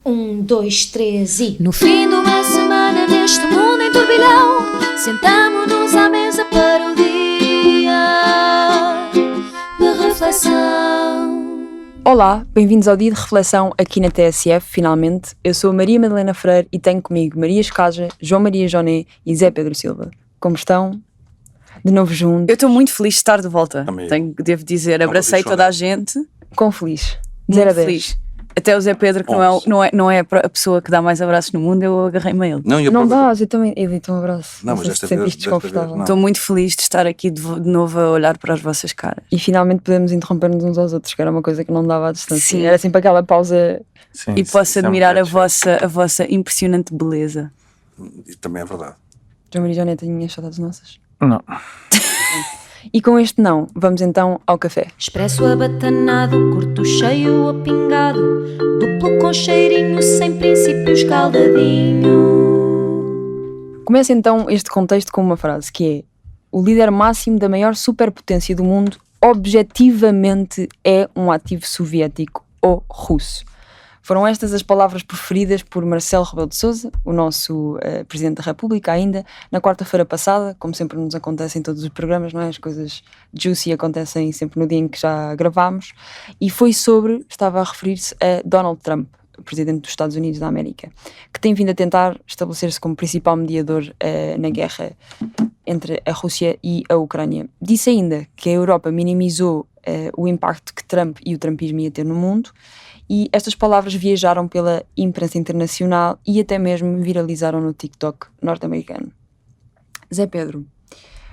Um, dois, três e... No fim de uma semana neste mundo em turbilhão, sentamo-nos à mesa para o dia de reflexão. Olá, bem-vindos ao Dia de Reflexão aqui na TSF, finalmente. Eu sou a Maria Madalena Freire e tenho comigo Maria Escaja, João Maria Joné e Zé Pedro Silva. Como estão? De novo juntos. Eu estou muito feliz de estar de volta. Devo dizer, abracei toda a gente. Quão feliz? 0 a 10. Feliz. Até o Zé Pedro, que não é a pessoa que dá mais abraços no mundo, eu agarrei-me a ele. Não dás, eu também. Eu dei-te um abraço. Não, mas se sentiste desconfortável. Estou muito feliz de estar aqui de novo a olhar para as vossas caras. E finalmente podemos interromper-nos uns aos outros, que era uma coisa que não dava à distância. Sim. Era sempre aquela pausa. Sim, e posso admirar a vossa impressionante beleza. Também é verdade. João Maria Joné, tinhas saudades nossas? Não. E com este não, vamos então ao café. Expresso abatanado, curto cheio ou pingado, duplo com cheirinho, sem princípios caldadinho. Começa então este contexto com uma frase que é: o líder máximo da maior superpotência do mundo objetivamente é um ativo soviético ou russo. Foram estas as palavras preferidas por Marcelo Rebelo de Sousa, o nosso Presidente da República, ainda na quarta-feira passada, como sempre nos acontece em todos os programas, não é? As coisas juicy acontecem sempre no dia em que já gravámos, e estava a referir-se a Donald Trump, Presidente dos Estados Unidos da América, que tem vindo a tentar estabelecer-se como principal mediador na guerra entre a Rússia e a Ucrânia. Disse ainda que a Europa minimizou o impacto que Trump e o trumpismo ia ter no mundo, e estas palavras viajaram pela imprensa internacional e até mesmo viralizaram no TikTok norte-americano. Zé Pedro,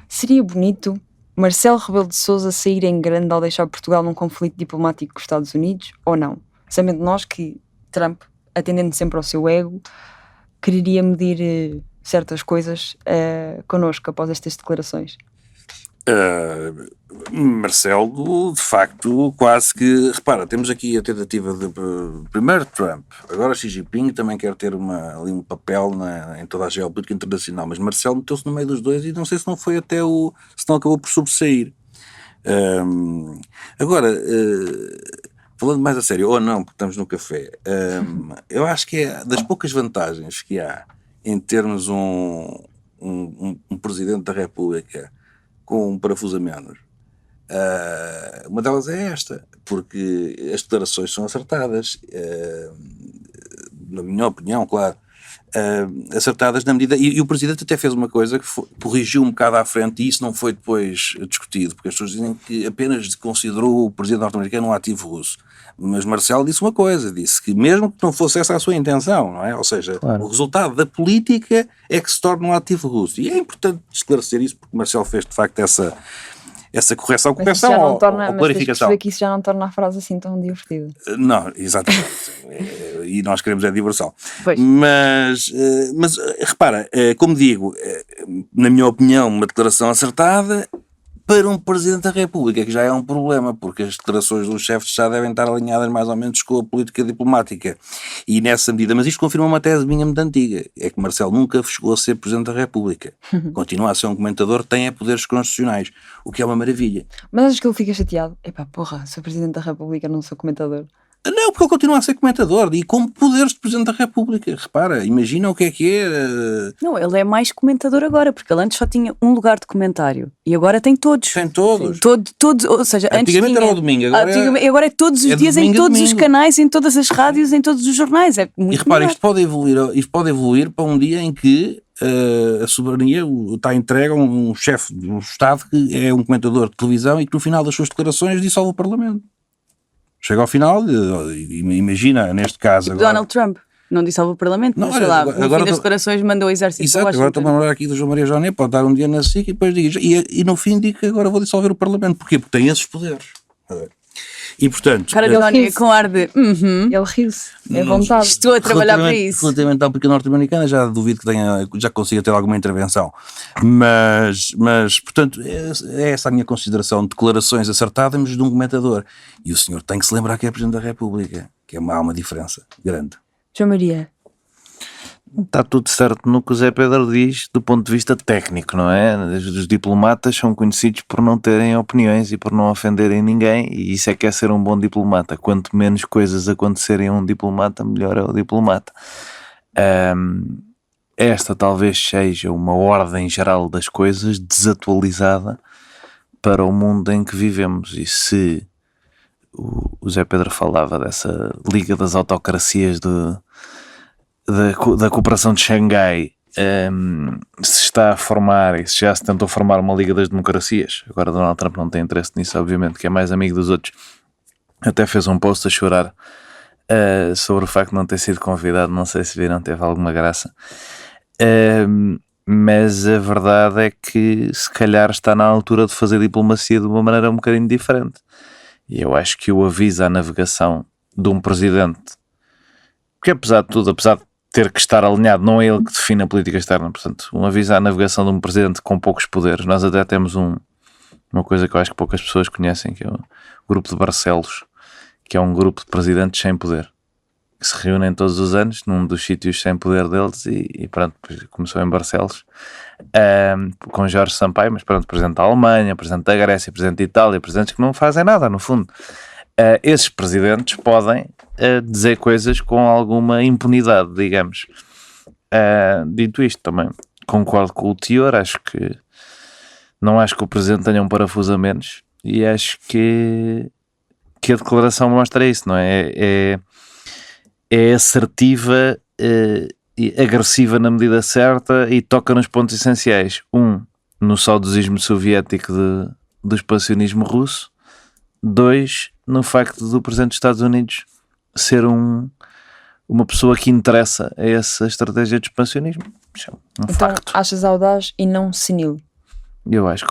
seria bonito Marcelo Rebelo de Sousa sair em grande ao deixar Portugal num conflito diplomático com os Estados Unidos, ou não? Sabendo nós que Trump, atendendo sempre ao seu ego, quereria medir certas coisas connosco após estas declarações. Marcelo, de facto, quase que... Repara, temos aqui a tentativa de... Primeiro Trump, agora Xi Jinping também quer ter ali um papel em toda a geopolítica internacional, mas Marcelo meteu-se no meio dos dois e não sei se não foi até se não acabou por sobressair. Agora, falando mais a sério, ou não, porque estamos no café, eu acho que é das poucas vantagens que há em termos um Presidente da República com um parafuso a menos. Uma delas é esta, porque as declarações são acertadas, na minha opinião, claro, acertadas na medida, e o Presidente até fez uma coisa que corrigiu um bocado à frente, e isso não foi depois discutido, porque as pessoas dizem que apenas considerou o Presidente norte-americano um ativo russo. Mas Marcelo disse uma coisa, disse que mesmo que não fosse essa a sua intenção, não é? Ou seja, claro, o resultado da política é que se torna um ativo russo. E é importante esclarecer isso, porque Marcelo fez de facto essa correção ou clarificação. Mas que isso já não torna a frase assim tão divertida. Não, exatamente. E nós queremos diversão. Pois. Mas repara, como digo, na minha opinião, uma declaração acertada para um Presidente da República, que já é um problema, porque as declarações dos chefes de Estado devem estar alinhadas mais ou menos com a política diplomática. E nessa medida, mas isto confirma uma tese minha muito antiga, é que Marcelo nunca chegou a ser Presidente da República. Continua a ser um comentador, tem poderes constitucionais, o que é uma maravilha. Mas acho que ele fica chateado. Epá, porra, sou Presidente da República, não sou comentador. Não, porque ele continua a ser comentador e com poderes de Presidente da República. Repara, imagina o que é. Não, ele é mais comentador agora, porque ele antes só tinha um lugar de comentário e agora tem todos. Tem todos. Todos, ou seja, antigamente era o domingo, agora é todos os dias, em todos os canais, em todas as rádios, em todos os jornais. É muito e repara, melhor. isto pode evoluir para um dia em que a soberania está entregue a um chefe do Estado que é um comentador de televisão e que no final das suas declarações dissolve o Parlamento. Chega ao final, imagina, neste caso... Tipo agora, Donald Trump, não dissolve o Parlamento, não, mas sei lá, no fim das declarações mandou o exército para Washington. Agora estou a lembrar aqui do João Maria Joné, pode dar um dia na SIC e depois diga, e no fim diga que agora vou dissolver o Parlamento. Porquê? Porque tem esses poderes. E portanto... Cara de Johnny com ar de... Ele riu-se, é vontade. Estou a trabalhar para isso. Relativamente à política norte-americana, já duvido que já consiga ter alguma intervenção. Mas portanto, é essa a minha consideração de declarações acertadas de um comentador. E o senhor tem que se lembrar que é Presidente da República, que há uma diferença grande. João Maria. Está tudo certo no que o Zé Pedro diz do ponto de vista técnico, não é? Os diplomatas são conhecidos por não terem opiniões e por não ofenderem ninguém, e isso é que é ser um bom diplomata. Quanto menos coisas acontecerem a um diplomata, melhor é o diplomata. Esta talvez seja uma ordem geral das coisas desatualizada para o mundo em que vivemos. E se o Zé Pedro falava dessa Liga das Autocracias da cooperação de Xangai, se está a formar, e se já se tentou formar uma Liga das Democracias, agora Donald Trump não tem interesse nisso, obviamente, que é mais amigo dos outros, até fez um post a chorar sobre o facto de não ter sido convidado, não sei se viram, teve alguma graça, mas a verdade é que se calhar está na altura de fazer diplomacia de uma maneira um bocadinho diferente, e eu acho que o aviso à navegação de um presidente, porque apesar de tudo, apesar de ter que estar alinhado, não é ele que define a política externa, portanto, um aviso à navegação de um presidente com poucos poderes. Nós até temos uma coisa que eu acho que poucas pessoas conhecem, que é o grupo de Barcelos, que é um grupo de presidentes sem poder, que se reúnem todos os anos num dos sítios sem poder deles, e pronto, começou em Barcelos, com Jorge Sampaio, mas pronto, presidente da Alemanha, presidente da Grécia, presidente da Itália, presidentes que não fazem nada, no fundo. Esses presidentes podem dizer coisas com alguma impunidade, digamos. Dito isto, também concordo com o teor, não acho que o presidente tenha um parafuso a menos, e acho que a declaração mostra isso, não é? É assertiva e agressiva na medida certa e toca nos pontos essenciais. No saudosismo soviético do expansionismo russo. 2, no facto do presidente dos Estados Unidos ser uma pessoa que interessa a essa estratégia de expansionismo. Isso é um facto. Achas audaz e não senil? Eu acho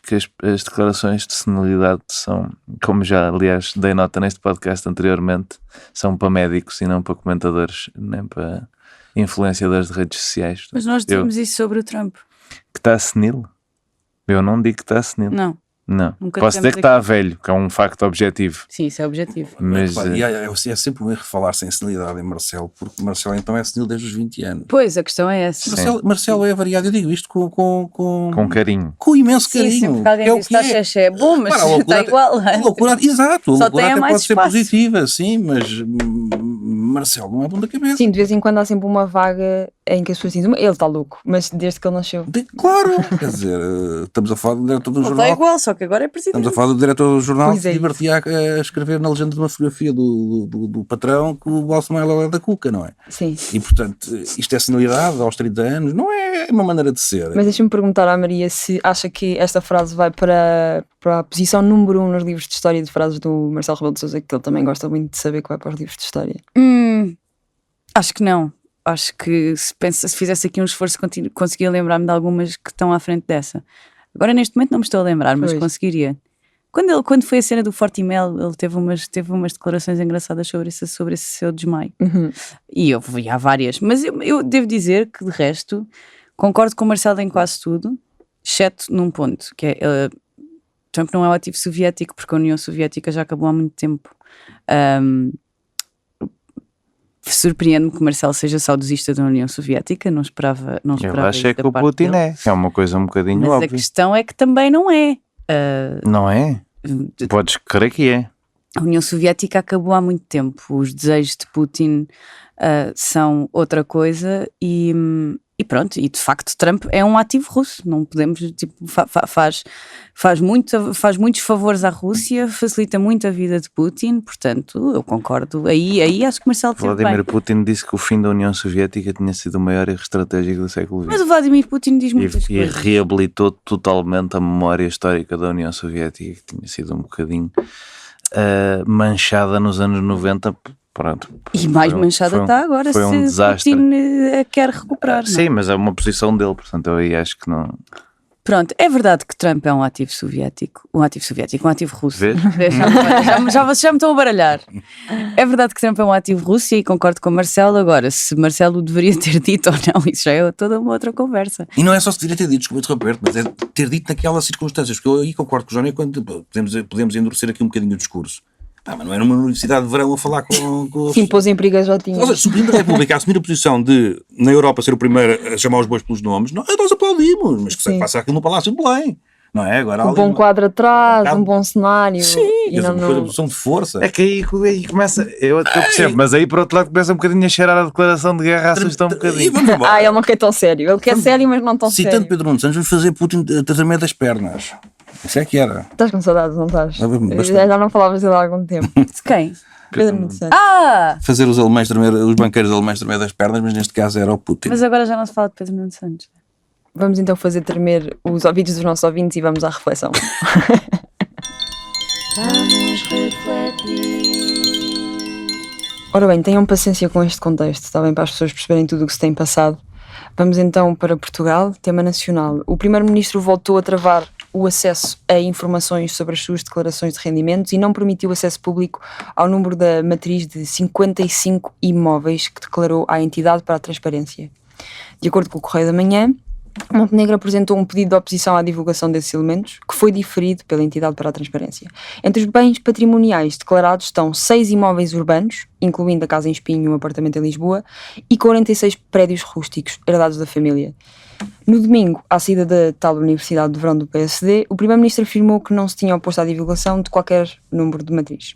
que as declarações de senilidade são, como já aliás dei nota neste podcast anteriormente, são para médicos e não para comentadores, nem para influenciadores de redes sociais. Mas nós dizemos isso sobre o Trump. Que está senil? Eu não digo que está senil. Não. Nunca Posso dizer que está velho, que é um facto objetivo. Sim, isso é objetivo. Mas, é sempre um erro falar sem senilidade em Marcelo, porque Marcelo então é senil desde os 20 anos. Pois, a questão é essa. Marcelo é variado, eu digo isto com carinho. Com imenso carinho. Sim, porque alguém diz que está xexé. É bom, mas está igual. A loucura, exato, a Só loucura tem até mais pode ser espaço. positiva, sim, mas Marcelo não é bom da cabeça. Sim, de vez em quando há sempre uma vaga em que as pessoas dizem, ele está louco, mas desde que ele nasceu. Claro, quer dizer, estamos a falar do diretor do Ele jornal. está igual, só que agora é presidente. Estamos a falar do diretor do jornal Pois que é se divertia a escrever na legenda de uma fotografia do patrão que o Bolsonaro é da cuca, não é? Sim. E portanto, isto é senilidade aos 30 anos, não é uma maneira de ser. Mas deixa-me perguntar à Maria se acha que esta frase vai para a posição número 1 nos livros de história de frases do Marcelo Rebelo de Sousa, que ele também gosta muito de saber que vai para os livros de história. Acho que não. Acho que se fizesse aqui um esforço, conseguia lembrar-me de algumas que estão à frente dessa. Agora neste momento não me estou a lembrar, mas conseguiria. Quando foi a cena do Fortimel, ele teve umas declarações engraçadas sobre esse seu desmaio. E há várias. Mas eu devo dizer que, de resto, concordo com o Marcelo em quase tudo, exceto num ponto, que é Trump não é o ativo soviético, porque a União Soviética já acabou há muito tempo. Surpreende-me que o Marcelo seja saudosista da União Soviética, não esperava Eu acho isso que da o parte Putin dele. é uma coisa um bocadinho Mas óbvia. a questão é que também não é. Não é? Podes crer que é. A União Soviética acabou há muito tempo. Os desejos de Putin são outra coisa e pronto, e de facto Trump é um ativo russo, não podemos, faz muitos favores à Rússia, facilita muito a vida de Putin, portanto eu concordo, aí acho que Marcelo teve bem. Vladimir Putin disse que o fim da União Soviética tinha sido o maior erro estratégico do século XX. Mas o Vladimir Putin diz muitas E coisas. reabilitou totalmente a memória histórica da União Soviética, que tinha sido um bocadinho manchada nos anos 90. Pronto, E mais manchada está agora, foi um se desastre. Putin quer recuperar. Sim, mas é uma posição dele, portanto eu aí acho que não. Pronto, é verdade que Trump é um ativo soviético, um ativo russo. Vês? Já me estão a baralhar. É verdade que Trump é um ativo russo e concordo com o Marcelo. Agora, se Marcelo deveria ter dito ou não, isso já é toda uma outra conversa. E não é só se deveria ter dito, desculpa interromper, mas é ter dito naquelas circunstâncias, porque eu aí concordo com o Jónio quando podemos endurecer aqui um bocadinho o discurso. Mas não era uma universidade de verão a falar com Sim, pôs em perigo a Jotinha. Ou seja, se o Presidente da República assumir a posição de, na Europa, ser o primeiro a chamar os bois pelos nomes, nós aplaudimos, mas que se passa aquilo no Palácio de Belém. Não é? Agora, Um bom quadro atrás, Claro. um bom cenário. Sim, E não, foi uma posição de força. É que aí começa, eu percebo, mas aí por outro lado começa um bocadinho a cheirar a declaração de guerra, assusta um E bocadinho. vamos embora. Ele não quer tão sério. Ele quer sério, mas não tão Citando sério. Pedro Nuno Santos, vamos fazer Putin trazer meio das pernas. Isso é que era. Estás com saudades, não estás? Bastante. Já não falavas dele há algum tempo. De quem? Pedro Nuno Santos. Fazer os alemães tremer, os banqueiros alemães tremer das pernas, mas neste caso era o Putin. Mas agora já não se fala de Pedro Nuno Santos. Vamos então fazer tremer os ouvidos dos nossos ouvintes e vamos à reflexão. Vamos refletir. Ora bem, tenham paciência com este contexto, está bem, para as pessoas perceberem tudo o que se tem passado. Vamos então para Portugal, tema nacional. O Primeiro-Ministro voltou a travar o acesso a informações sobre as suas declarações de rendimentos e não permitiu acesso público ao número da matriz de 55 imóveis que declarou à entidade para a transparência. De acordo com o Correio da Manhã, Montenegro apresentou um pedido de oposição à divulgação desses elementos, que foi diferido pela entidade para a transparência. Entre os bens patrimoniais declarados estão 6 imóveis urbanos, incluindo a casa em Espinho e um apartamento em Lisboa, e 46 prédios rústicos, herdados da família. No domingo, à saída da tal Universidade de Verão do PSD, o Primeiro-Ministro afirmou que não se tinha oposto à divulgação de qualquer número de matriz.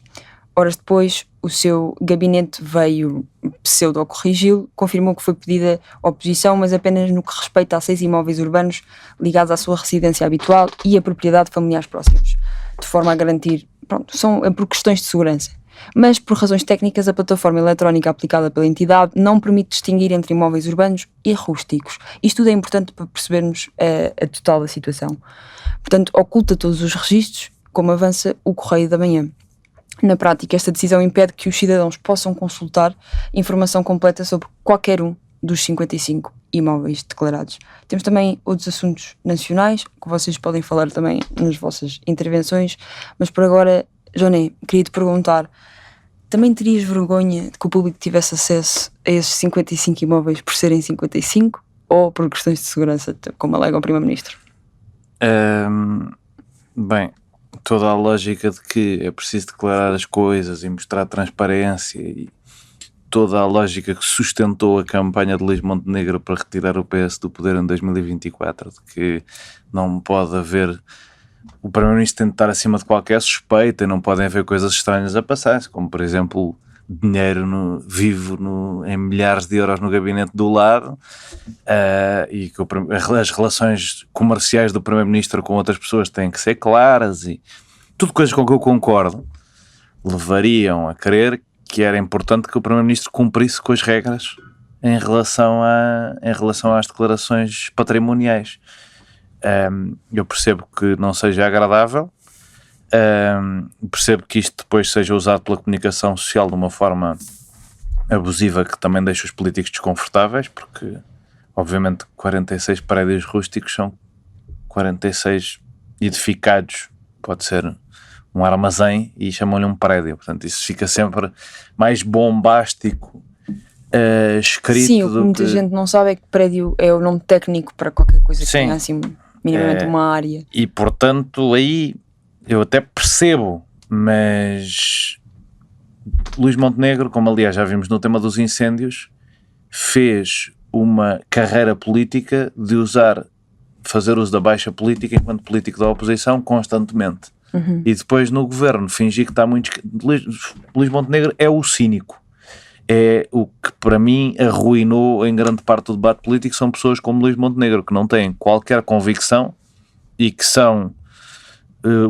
Horas depois, o seu gabinete veio pseudo-corrigi-lo, confirmou que foi pedida oposição, mas apenas no que respeita a 6 imóveis urbanos ligados à sua residência habitual e à propriedade de familiares próximos, de forma a garantir, são por questões de segurança. Mas, por razões técnicas, a plataforma eletrónica aplicada pela entidade não permite distinguir entre imóveis urbanos e rústicos. Isto tudo é importante para percebermos a total da situação. Portanto, oculta todos os registros, como avança o Correio da Manhã. Na prática, esta decisão impede que os cidadãos possam consultar informação completa sobre qualquer um dos 55 imóveis declarados. Temos também outros assuntos nacionais, que vocês podem falar também nas vossas intervenções, mas por agora, Joné, queria te perguntar, também terias vergonha de que o público tivesse acesso a esses 55 imóveis por serem 55 ou por questões de segurança, como alega o Primeiro-Ministro? Bem, toda a lógica de que é preciso declarar as coisas e mostrar transparência e toda a lógica que sustentou a campanha de Luís Montenegro para retirar o PS do poder em 2024, de que não pode haver, o Primeiro-Ministro tem de estar acima de qualquer suspeita e não podem haver coisas estranhas a passar, como por exemplo dinheiro vivo em milhares de euros no gabinete do lado, e que as relações comerciais do Primeiro-Ministro com outras pessoas têm que ser claras, e tudo coisas com que eu concordo, levariam a crer que era importante que o Primeiro-Ministro cumprisse com as regras em relação às declarações patrimoniais. Eu percebo que não seja agradável, percebo que isto depois seja usado pela comunicação social de uma forma abusiva que também deixa os políticos desconfortáveis, porque obviamente 46 prédios rústicos são 46 edificados, pode ser um armazém e chamam-lhe um prédio, portanto isso fica sempre mais bombástico, escrito. Sim, o que muita gente não sabe é que prédio é o nome técnico para qualquer coisa que tenha assim minimamente uma área. E portanto aí eu até percebo, mas Luís Montenegro, como aliás já vimos no tema dos incêndios, fez uma carreira política de fazer uso da baixa política enquanto político da oposição constantemente. E depois no governo fingir que está muito... Luís Montenegro é o cínico. É o que para mim arruinou em grande parte do debate político, são pessoas como Luís Montenegro, que não têm qualquer convicção e que são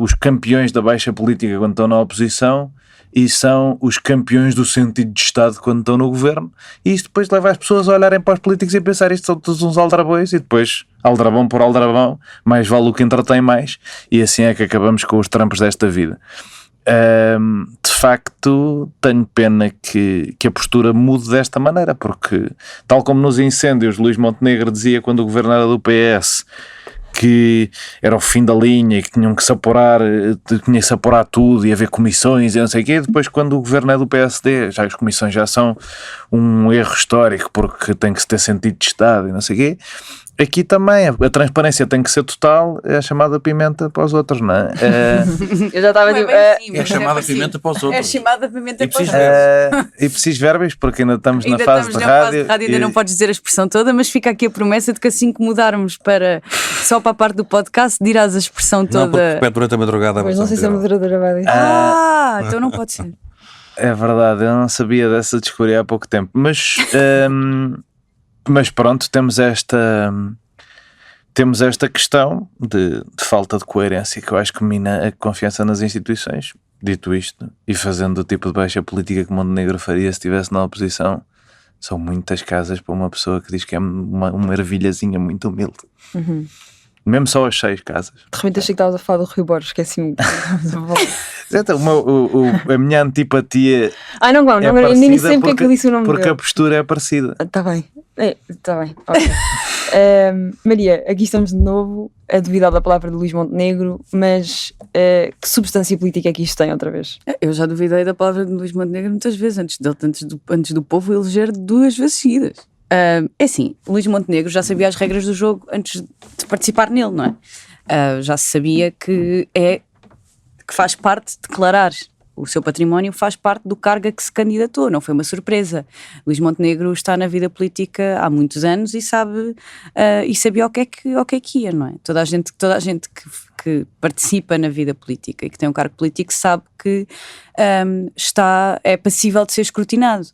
os campeões da baixa política quando estão na oposição e são os campeões do sentido de Estado quando estão no governo, e isto depois leva as pessoas a olharem para os políticos e a pensar isto são todos uns aldrabões, e depois aldrabão por aldrabão, mais vale o que entretém mais, e assim é que acabamos com os trampos desta vida. De facto tenho pena que a postura mude desta maneira, porque tal como nos incêndios Luís Montenegro dizia quando o governo era do PS que era o fim da linha e que tinham que se apurar, tinha que se apurar tudo e haver comissões e não sei o quê. Depois, quando o governo é do PSD, já as comissões já são um erro histórico porque tem que se ter sentido de Estado e não sei o quê. aqui também a transparência tem que ser total, é a chamada pimenta para os outros, não é? Eu já estava Não é tipo. bem assim, É mas chamada parecido. pimenta para os É outros. chamada pimenta E para os preciso outros. E preciso verbos, porque ainda estamos Ainda na fase estamos de na fase rádio. de rádio, ainda e- não podes dizer a expressão toda, mas fica aqui a promessa de que assim que mudarmos para só para a parte do podcast, dirás a expressão Não, porque toda. repete durante a madrugada. Mas não sei se a moderadora vai dizer. Então não pode ser. É verdade, eu não sabia dessa, descobri há pouco tempo. Mas pronto, temos esta questão de falta de coerência que eu acho que mina a confiança nas instituições. Dito isto, e fazendo o tipo de baixa política que Montenegro faria se estivesse na oposição, são muitas casas para uma pessoa que diz que é uma ervilhazinha muito humilde. Mesmo só as 6 casas. De repente achei que estavas a falar do Rio Borges, esqueci-me. Então, a minha antipatia Ai, não, não, é eu nem parecida sei porque é que eu disse o nome porque dele. a postura é parecida. Está bem, está bem. Ok. Maria, aqui estamos de novo a duvidar da palavra de Luís Montenegro, mas que substância política é que isto tem outra vez? Eu já duvidei da palavra de Luís Montenegro muitas vezes, antes do povo eleger 2 vezes seguidas. É assim, Luís Montenegro já sabia as regras do jogo antes de participar nele, não é? Já se sabia que faz parte de declarar o seu património, faz parte do cargo a que se candidatou, não foi uma surpresa. Luís Montenegro está na vida política há muitos anos e sabia o que é que ia, não é? Toda a gente que participa na vida política e que tem um cargo político sabe que é passível de ser escrutinado.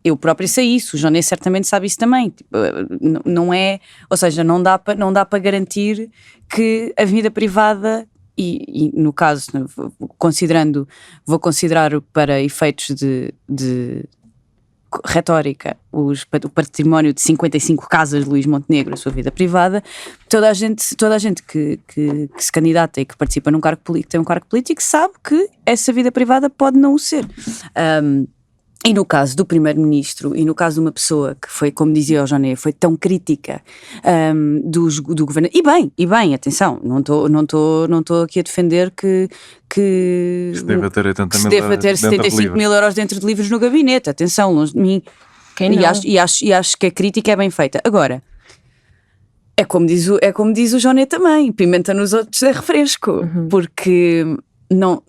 Eu próprio sei isso, o Joné certamente sabe isso também. Tipo, não é, ou seja, não dá para garantir que a vida privada, e no caso, vou considerar para efeitos de retórica o património de 55 casas de Luís Montenegro, a sua vida privada. Toda a gente que se candidata e que participa num cargo político, tem um cargo político, sabe que essa vida privada pode não o ser. E no caso do primeiro-ministro, e no caso de uma pessoa que foi, como dizia o Joné, foi tão crítica do governo, e bem, atenção, não estou aqui a defender que Se deva ter 80 se mil deva ter euros dentro de 75 mil euros dentro de livros no gabinete, atenção, longe de mim. Quem não? E acho que a crítica é bem feita. Agora, é como diz o Joné também, pimenta nos outros é refresco, porque não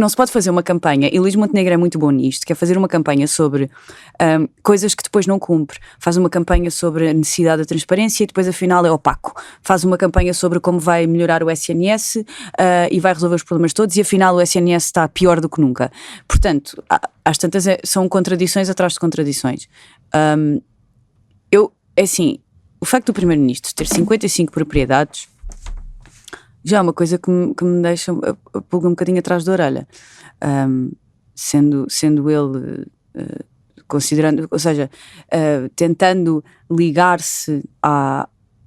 se pode fazer uma campanha, e Luís Montenegro é muito bom nisto, que é fazer uma campanha sobre coisas que depois não cumpre. Faz uma campanha sobre a necessidade da transparência e depois afinal é opaco. Faz uma campanha sobre como vai melhorar o SNS e vai resolver os problemas todos e afinal o SNS está pior do que nunca. Portanto, às tantas são contradições atrás de contradições. Assim, o facto do primeiro-ministro ter 55 propriedades já é uma coisa que me deixa a pulga um bocadinho atrás da orelha, sendo ele considerando, ou seja, tentando ligar-se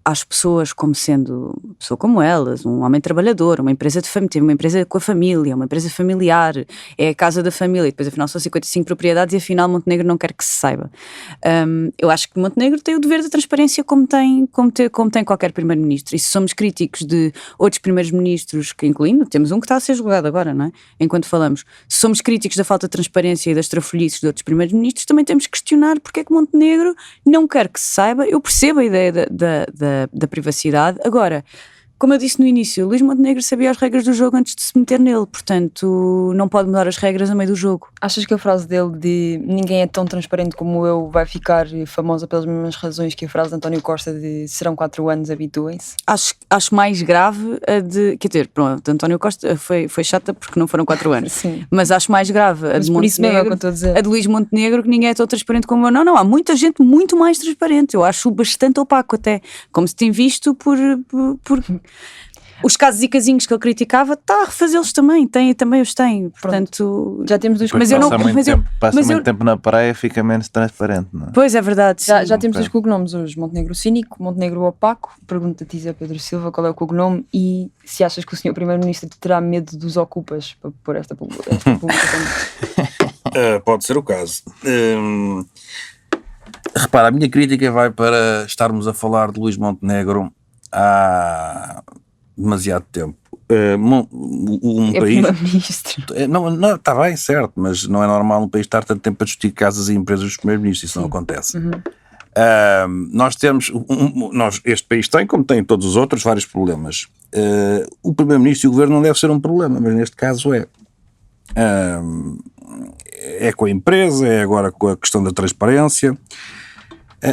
às pessoas como sendo uma pessoa como elas, um homem trabalhador, uma empresa de família, teve uma empresa com a família, uma empresa familiar, é a casa da família, e depois afinal são 55 propriedades e afinal Montenegro não quer que se saiba. Eu acho que Montenegro tem o dever da transparência como tem qualquer primeiro-ministro, e se somos críticos de outros primeiros-ministros, que incluindo, temos um que está a ser julgado agora, não é? Enquanto falamos, se somos críticos da falta de transparência e das trafolhices de outros primeiros-ministros, também temos que questionar porque é que Montenegro não quer que se saiba. Eu percebo a ideia da privacidade. Agora, como eu disse no início, Luís Montenegro sabia as regras do jogo antes de se meter nele, portanto não pode mudar as regras a meio do jogo. Achas que a frase dele de ninguém é tão transparente como eu vai ficar famosa pelas mesmas razões que a frase de António Costa de serão 4 anos, habituem-se? Acho mais grave a de, quer dizer, pronto, António Costa foi chata porque não foram 4 anos. Sim. Mas acho mais grave a Mas de por isso mesmo é o que eu Montenegro, estou a dizer. a de Luís Montenegro, que ninguém é tão transparente como eu. Não, há muita gente muito mais transparente, eu acho bastante opaco até, como se tem visto por os casos e casinhos que ele criticava, está a refazê-los também os tem, portanto... Já temos dois Mas eu não- Passa mas eu- muito tempo na praia, fica menos transparente, não é? Pois é verdade, Já sim. temos Ok. os cognomes hoje, Montenegro Cínico, Montenegro Opaco. Pergunta-te, Zé Pedro Silva, qual é o cognome e se achas que o senhor Primeiro-Ministro terá medo dos ocupas para pôr esta publicação. Pode ser o caso. Repara, a minha crítica vai para estarmos a falar de Luís Montenegro há demasiado tempo. Um É país. Primeiro-Ministro. Não, está bem, certo, mas não é normal um país estar tanto tempo a discutir casas e empresas dos primeiros-ministros, isso não acontece. Nós temos, este país tem, como tem todos os outros, vários problemas. O Primeiro-Ministro e o Governo não deve ser um problema, mas neste caso é. É com a empresa, é agora com a questão da transparência.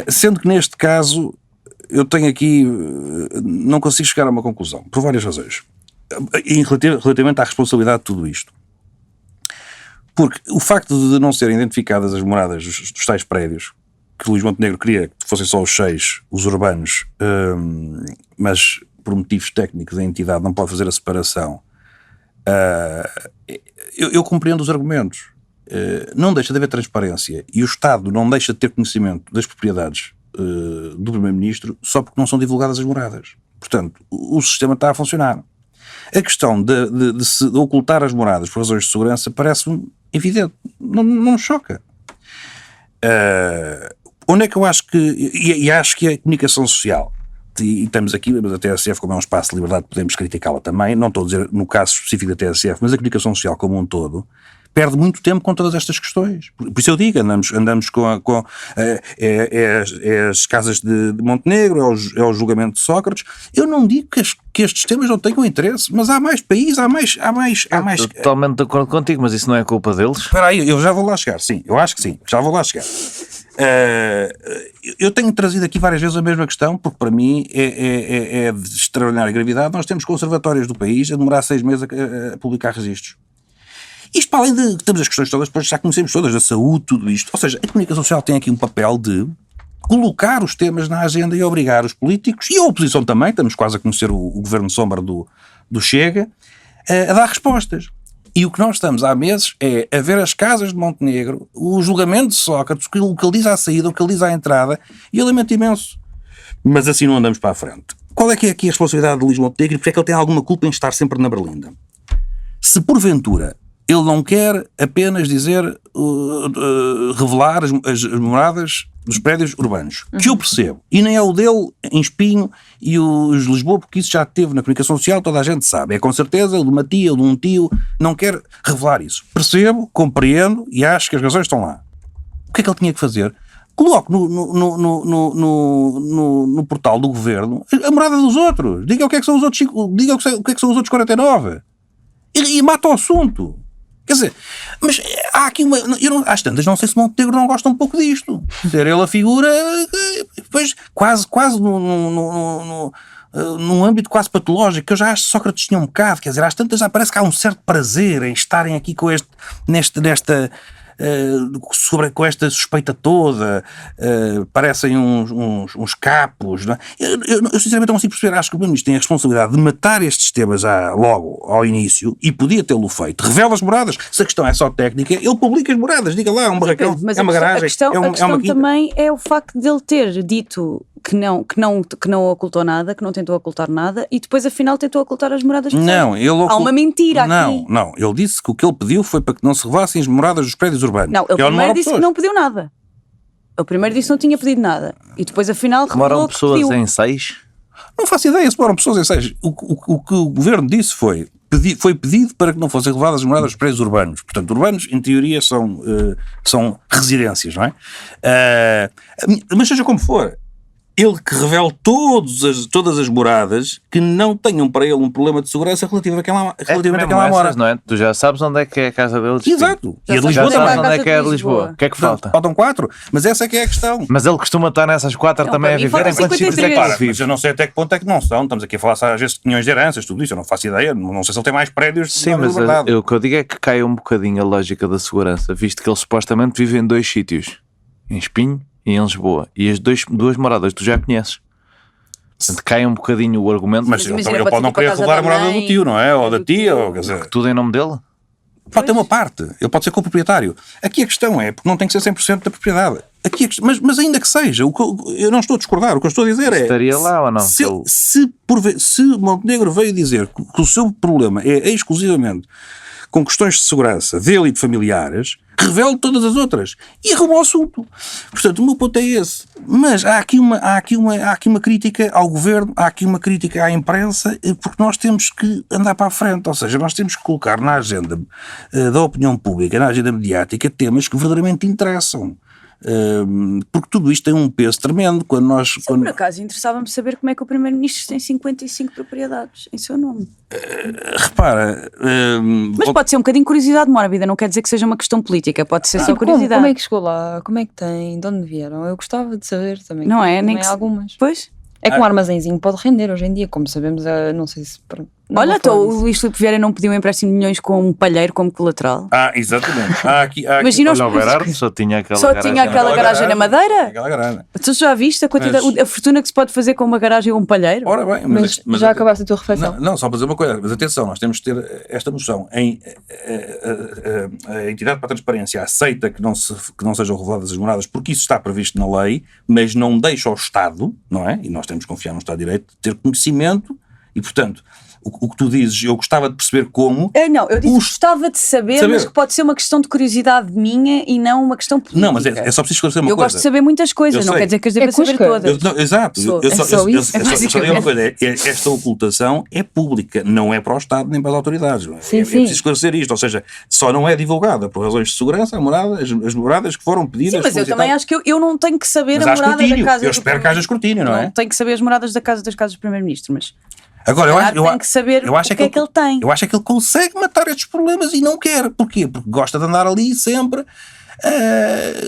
Sendo que neste caso, eu tenho aqui, não consigo chegar a uma conclusão, por várias razões. Relativamente à responsabilidade de tudo isto. Porque o facto de não serem identificadas as moradas dos tais prédios, que Luís Montenegro queria que fossem só os 6, os urbanos, mas por motivos técnicos a entidade não pode fazer a separação, eu compreendo os argumentos. Não deixa de haver transparência e o Estado não deixa de ter conhecimento das propriedades do Primeiro-Ministro só porque não são divulgadas as moradas. Portanto, o sistema está a funcionar. A questão de se ocultar as moradas por razões de segurança parece-me evidente, não choca. Onde é que eu acho que... E acho que a comunicação social, e estamos aqui, mas a TSF, como é um espaço de liberdade, podemos criticá-la também, não estou a dizer no caso específico da TSF, mas a comunicação social como um todo, perde muito tempo com todas estas questões. Por isso eu digo, andamos com as casas de Montenegro, é o julgamento de Sócrates. Eu não digo que estes temas não tenham interesse, mas há mais países, há mais... Estou totalmente de acordo contigo, mas isso não é culpa deles? Espera aí, eu já vou lá chegar, sim, eu acho que sim, já vou lá chegar. Eu tenho trazido aqui várias vezes a mesma questão, porque para mim é de extraordinária gravidade. Nós temos conservatórios do país a demorar 6 meses a publicar registros. Isto para além de que temos as questões todas, depois já conhecemos todas, da saúde, tudo isto. Ou seja, a comunicação social tem aqui um papel de colocar os temas na agenda e obrigar os políticos, e a oposição também, estamos quase a conhecer o governo sombra do Chega, a dar respostas. E o que nós estamos há meses é a ver as casas de Montenegro, o julgamento de Sócrates, o que ele diz à saída, o que ele diz à entrada, e eu lamento imenso. Mas assim não andamos para a frente. Qual é que é aqui a responsabilidade de Luís Montenegro e porque é que ele tem alguma culpa em estar sempre na Berlinda? Se porventura ele não quer apenas dizer, revelar as moradas dos prédios urbanos, que eu percebo, e nem é o dele em Espinho e os de Lisboa, porque isso já teve na comunicação social, toda a gente sabe, é com certeza o de uma tia ou de um tio, não quer revelar isso. Percebo, compreendo e acho que as razões estão lá. O que é que ele tinha que fazer? Coloque no portal do governo a morada dos outros, diga o que é que são os outros, diga o que é que são os outros 49 e mata o assunto. Quer dizer, mas há aqui uma... às tantas, não sei se Montenegro não gosta um pouco disto. Ser ele a figura, depois, quase num âmbito quase patológico, que eu já acho que Sócrates tinha um bocado. Quer dizer, às tantas já parece que há um certo prazer em estarem aqui com com esta suspeita toda, parecem uns capos, não é? Eu sinceramente não consigo perceber. Acho que o Primeiro-Ministro tem a responsabilidade de matar estes temas logo ao início, e podia tê-lo feito. Revela as moradas. Se a questão é só técnica, ele publica as moradas, diga lá, é um barracão, mas é uma garagem, a questão uma quinta. também é o facto de ele ter dito que não ocultou nada, que não tentou ocultar nada, e depois afinal tentou ocultar as moradas. Não, há uma mentira aqui. Não, ele disse que o que ele pediu foi para que não se revelassem as moradas dos prédios urbanos. Não, ele primeiro disse que não pediu nada. Ele primeiro disse que não tinha pedido nada, e depois afinal Moram pessoas pediu. em 6? Não faço ideia se moram pessoas em 6. O que o governo disse foi pedido para que não fossem reveladas as moradas dos prédios urbanos. Portanto, urbanos, em teoria, são residências, não é? Mas seja como for, ele que revele todas as moradas que não tenham para ele um problema de segurança relativamente àquela mora. Não é? Tu já sabes onde é que é a casa deles? Exato. E a de Lisboa sabes onde é que é a de Lisboa. O que é que falta? Faltam 4, mas essa é que é a questão. Mas ele costuma estar nessas 4 também a viver. Em quantos sítios é que ele vive? Mas eu não sei até que ponto é que não são. Estamos aqui a falar às vezes de quinhões de heranças, tudo isso. Eu não faço ideia. Não sei se ele tem mais prédios. Sim, mas o que eu digo é que cai um bocadinho a lógica da segurança, visto que ele supostamente vive em 2 sítios. Em Espinho e em Lisboa. E as duas moradas tu já conheces. Portanto, cai um bocadinho o argumento. Mas ele pode não querer revelar a morada do tio, não é? Ou da tia, ou quer dizer... Tudo em nome dele? Pode ter uma parte. Ele pode ser co-proprietário. Aqui a questão é, porque não tem que ser 100% da propriedade. Aqui mas ainda que seja, eu não estou a discordar. O que eu estou a dizer é... Estaria lá ou não? Se Montenegro veio dizer que o seu problema é exclusivamente com questões de segurança dele e de familiares, revele todas as outras e arruma o assunto. Portanto, o meu ponto é esse. Mas há aqui uma crítica ao governo, há aqui uma crítica à imprensa, porque nós temos que andar para a frente. Ou seja, nós temos que colocar na agenda da opinião pública, na agenda mediática, temas que verdadeiramente interessam. Porque tudo isto tem um peso tremendo quando nós... Por acaso, interessava-me saber como é que o Primeiro-Ministro tem 55 propriedades em seu nome. Repara... Mas pode ser um bocadinho curiosidade mórbida, não quer dizer que seja uma questão política, pode ser só curiosidade. Como é que chegou lá? Como é que tem? De onde vieram? Eu gostava de saber também. Não é? Nem que que algumas. Pois? É que um armazenzinho pode render hoje em dia, como sabemos, não sei se... Olha, então o Luís Filipe Vieira não pediu um empréstimo de milhões com um palheiro como colateral. Exatamente. Imagina Olha, o Berardo só tinha aquela garagem na Madeira. Aquela garagem. Tu já viste a fortuna que se pode fazer com uma garagem ou um palheiro? Ora bem, Mas já acabaste a tua reflexão? Não, só para dizer uma coisa, mas atenção, nós temos que ter esta noção. A entidade para a transparência aceita que não sejam reveladas as moradas porque isso está previsto na lei, mas não deixa ao Estado, não é? E nós temos que confiar no Estado de Direito, ter conhecimento e, portanto... O que tu dizes, eu gostava de perceber como... Não, eu disse gostava de saber, mas que pode ser uma questão de curiosidade minha e não uma questão política. Não, mas é só preciso esclarecer uma coisa. Eu gosto de saber muitas coisas, não quer dizer que as deva saber todas. Exato. Só digo uma coisa, esta ocultação é pública, não é para o Estado nem para as autoridades. Sim, é preciso esclarecer isto, ou seja, só não é divulgada por razões de segurança as moradas que foram pedidas. Sim, mas eu também acho que eu não tenho que saber a morada da casa... Eu espero que haja escrutínio, não é? Não tenho que saber as moradas das casas do Primeiro-Ministro, mas... Agora, eu tenho que saber o que é que ele tem. Eu acho é que ele consegue matar estes problemas e não quer. Porquê? Porque gosta de andar ali sempre.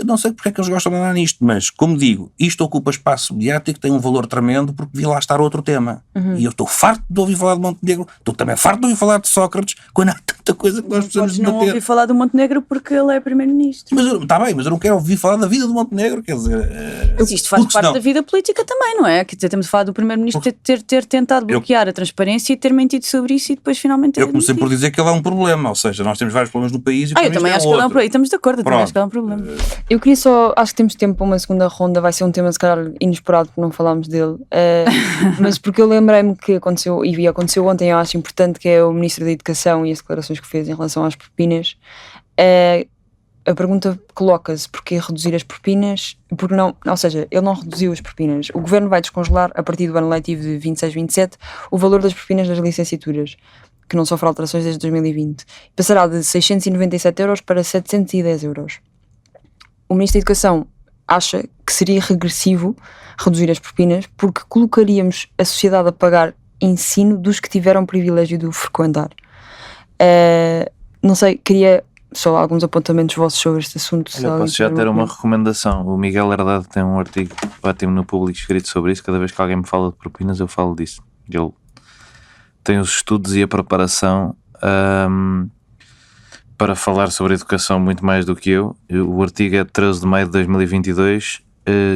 Não sei porque é que eles gostam de andar nisto, mas, como digo, isto ocupa espaço mediático, tem um valor tremendo, porque devia lá estar outro tema. E eu estou farto de ouvir falar de Montenegro, estou também farto de ouvir falar de Sócrates, quando há tanta coisa que nós precisamos debater. Não ouvi falar do Montenegro porque ele é Primeiro-Ministro. Mas está bem, mas eu não quero ouvir falar da vida do Montenegro, quer dizer... Mas isto faz parte da vida política também, não é? Quer dizer, temos de falar do Primeiro-Ministro ter tentado bloquear a transparência e ter mentido sobre isso e depois finalmente ter Eu comecei por dizer que ele é um problema, ou seja, nós temos vários problemas no país e eu também acho que ele é um problema, e estamos de acordo, eu também acho que ele é um problema. Eu queria só, acho que temos tempo para uma segunda ronda, vai ser um tema se calhar inesperado porque não falámos dele, mas porque eu lembrei-me que aconteceu, e aconteceu ontem, eu acho importante, que é o Ministro da Educação e as declarações que fez em relação às propinas. A pergunta coloca-se: porquê reduzir as propinas? Porque não, ou seja, ele não reduziu as propinas. O Governo vai descongelar, a partir do ano letivo de 26-27, o valor das propinas das licenciaturas, que não sofre alterações desde 2020. Passará de 697 euros para 710 euros. O Ministro da Educação acha que seria regressivo reduzir as propinas porque colocaríamos a sociedade a pagar ensino dos que tiveram o privilégio de o frequentar. Não sei, queria só alguns apontamentos vossos sobre este assunto. Olha, posso já ter uma recomendação. O Miguel Herdade tem um artigo ótimo no Público escrito sobre isso. Cada vez que alguém me fala de propinas eu falo disso. Ele tem os estudos e a preparação para falar sobre educação muito mais do que eu. O artigo é de 13 de maio de 2022,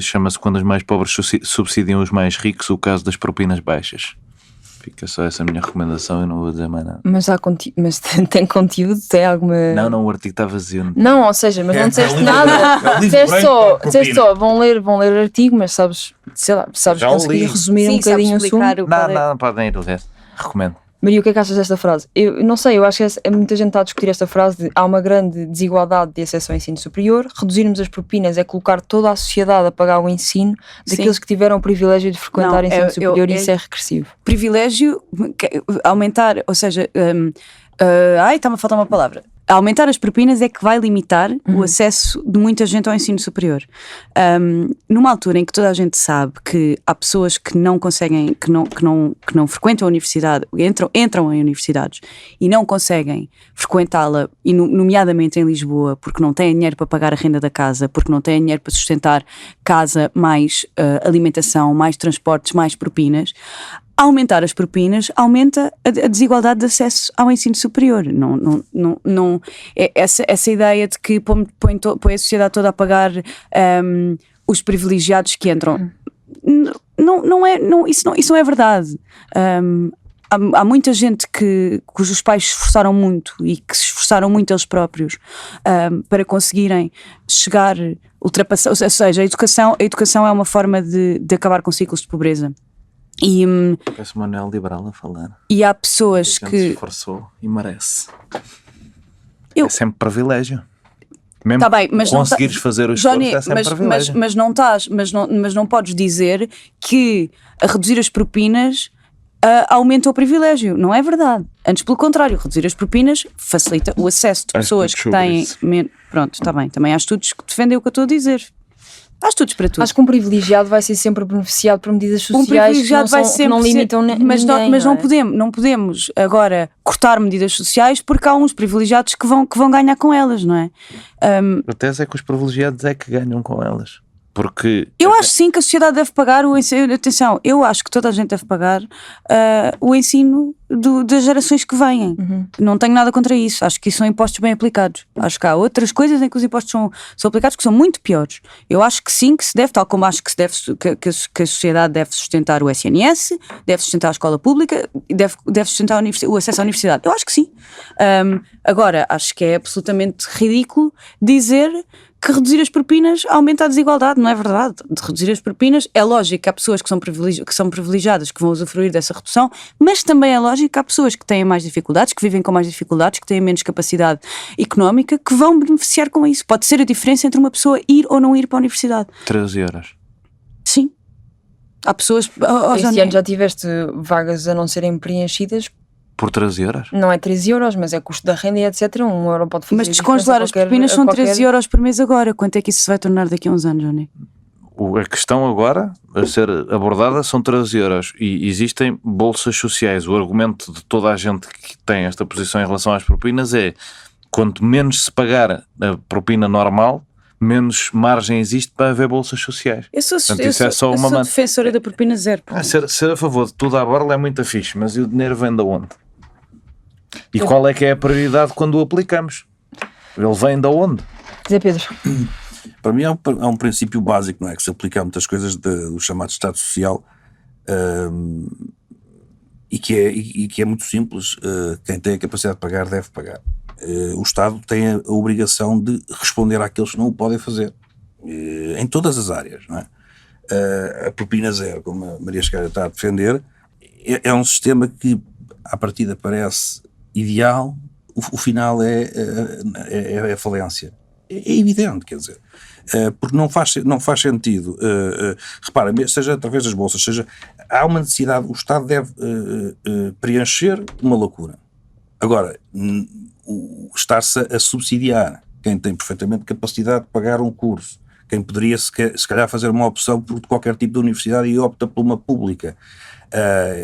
chama-se Quando os mais pobres subsidiam os mais ricos, o caso das propinas baixas. Fica só essa minha recomendação, eu não vou dizer mais nada. Mas tem conteúdo? Tem alguma... Não, o artigo está vazio. Não, ou seja, mas não disseste nada. Disseste só, vão ler o artigo, mas sabes conseguir resumir um bocadinho o assunto? Não, podem ir ler. Recomendo. Maria, o que é que achas desta frase? Eu não sei, eu acho que muita gente está a discutir esta frase de há uma grande desigualdade de acesso ao ensino superior, reduzirmos as propinas é colocar toda a sociedade a pagar o ensino daqueles que tiveram o privilégio de frequentar ensino superior e isso é regressivo. Privilégio, aumentar, ou seja, está-me a faltar uma palavra. Aumentar as propinas é que vai limitar o acesso de muita gente ao ensino superior. Numa altura em que toda a gente sabe que há pessoas que não conseguem, que não frequentam a universidade, entram em universidades e não conseguem frequentá-la, e nomeadamente em Lisboa, porque não têm dinheiro para pagar a renda da casa, porque não têm dinheiro para sustentar casa, mais alimentação, mais transportes, mais propinas. Aumentar as propinas aumenta a desigualdade de acesso ao ensino superior. Não, essa ideia de que põe a sociedade toda a pagar os privilegiados que entram, isso não é verdade. Há muita gente cujos pais se esforçaram muito e que se esforçaram muito eles próprios para conseguirem chegar, ultrapassar, ou seja, a educação é uma forma de acabar com ciclos de pobreza. Parece o Manuel Liberal a falar. E há pessoas que se esforçou e merece. É sempre privilégio. Mesmo tá bem, mas conseguires fazer o esforço, Johnny, é sempre privilégio. Mas não podes dizer que a reduzir as propinas aumenta o privilégio. Não é verdade. Antes, pelo contrário, reduzir as propinas facilita o acesso de pessoas que têm... Pronto, está bem. Também há estudos que defendem o que eu estou a dizer. Há estudos para tudo. Acho que um privilegiado vai ser sempre beneficiado por medidas sociais que não limitam mas ninguém, mas não não podemos agora cortar medidas sociais porque há uns privilegiados que vão ganhar com elas, não é? A tese é que os privilegiados é que ganham com elas. Porque Eu acho sim que a sociedade deve pagar o ensino. Atenção, eu acho que toda a gente deve pagar o ensino das gerações que vêm. Não tenho nada contra isso. Acho que isso são impostos bem aplicados. Acho que há outras coisas em que os impostos são aplicados que são muito piores. Eu acho que sim, que se deve, tal como acho que se deve, que a sociedade deve sustentar o SNS, deve sustentar a escola pública, deve sustentar o acesso à universidade. Eu acho que sim. Agora, acho que é absolutamente ridículo dizer que reduzir as propinas aumenta a desigualdade. Não é verdade. De reduzir as propinas, é lógico que há pessoas que são privilegiadas que vão usufruir dessa redução, mas também é lógico que há pessoas que têm mais dificuldades, que vivem com mais dificuldades, que têm menos capacidade económica, que vão beneficiar com isso. Pode ser a diferença entre uma pessoa ir ou não ir para a universidade. 13 euros. Sim. Há pessoas... Este ano já tiveste vagas a não serem preenchidas. Por 13 euros? Não é 13 euros, mas é custo da renda e etc. 1 euro pode fazer. Mas descongelar as propinas são 13 euros por mês agora. Quanto é que isso se vai tornar daqui a uns anos, Johnny? A questão agora a ser abordada são 13 euros e existem bolsas sociais. O argumento de toda a gente que tem esta posição em relação às propinas é: quanto menos se pagar a propina normal, menos margem existe para haver bolsas sociais. Eu sou uma defensora da propina zero. Ser a favor de tudo à borla é muito fixe, mas e o dinheiro vem de onde? E qual é que é a prioridade quando o aplicamos? Ele vem de onde? Zé Pedro. Para mim há um princípio básico, não é? Que se aplica a muitas coisas do chamado Estado Social, e que é muito simples. Quem tem a capacidade de pagar deve pagar. O Estado tem a obrigação de responder àqueles que não o podem fazer, em todas as áreas, não é? A propina zero, como a Maria Escara está a defender, é um sistema que à partida parece ideal, o final é a falência. É evidente, quer dizer, porque não faz sentido. Repara, seja através das bolsas, há uma necessidade, o Estado deve preencher uma lacuna. Agora, estar-se a subsidiar quem tem perfeitamente capacidade de pagar um curso, quem poderia se calhar fazer uma opção por qualquer tipo de universidade e opta por uma pública,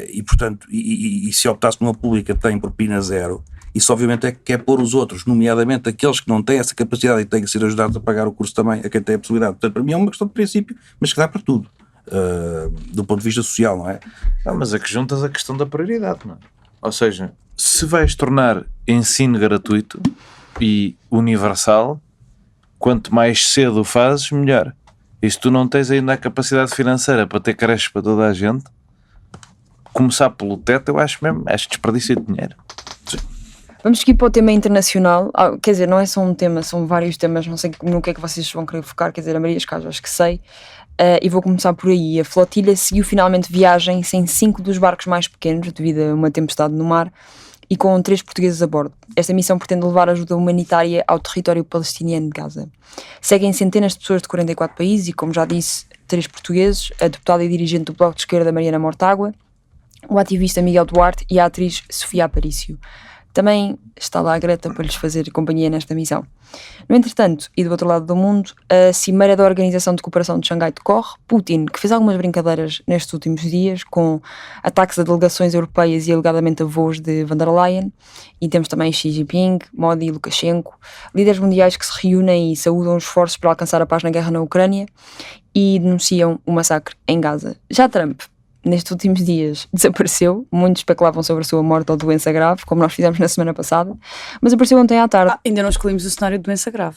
e portanto, e se optasse por uma pública tem propina zero, isso obviamente é que quer pôr os outros, nomeadamente aqueles que não têm essa capacidade e têm que ser ajudados a pagar o curso também, a quem tem a possibilidade. Portanto, para mim é uma questão de princípio, mas que dá para tudo, do ponto de vista social, não é? Mas é que juntas a questão da prioridade, não é? Ou seja, se vais tornar ensino gratuito e universal, quanto mais cedo o fazes, melhor. E se tu não tens ainda a capacidade financeira para ter creches para toda a gente, começar pelo teto, eu acho desperdício de dinheiro. Sim. Vamos aqui para o tema internacional. Quer dizer, não é só um tema, são vários temas, não sei no que é que vocês vão querer focar. Quer dizer, a Maria Escaso, acho que sei. E vou começar por aí. A flotilha seguiu finalmente viagem sem 5 dos barcos mais pequenos, devido a uma tempestade no mar, e com 3 portugueses a bordo. Esta missão pretende levar ajuda humanitária ao território palestiniano de Gaza. Seguem centenas de pessoas de 44 países e, como já disse, 3 portugueses, a deputada e dirigente do Bloco de Esquerda Mariana Mortágua, o ativista Miguel Duarte e a atriz Sofia Aparício. Também está lá a Greta para lhes fazer companhia nesta missão. No entretanto, e do outro lado do mundo, a cimeira da Organização de Cooperação de Xangai decorre. Putin, que fez algumas brincadeiras nestes últimos dias, com ataques a delegações europeias e alegadamente a voos de von der Leyen, e temos também Xi Jinping, Modi e Lukashenko, líderes mundiais que se reúnem e saúdam os esforços para alcançar a paz na guerra na Ucrânia e denunciam o massacre em Gaza. Já Trump, nestes últimos dias, desapareceu. Muitos especulavam sobre a sua morte ou doença grave, como nós fizemos na semana passada, mas apareceu ontem à tarde. Ainda não escolhemos o cenário de doença grave.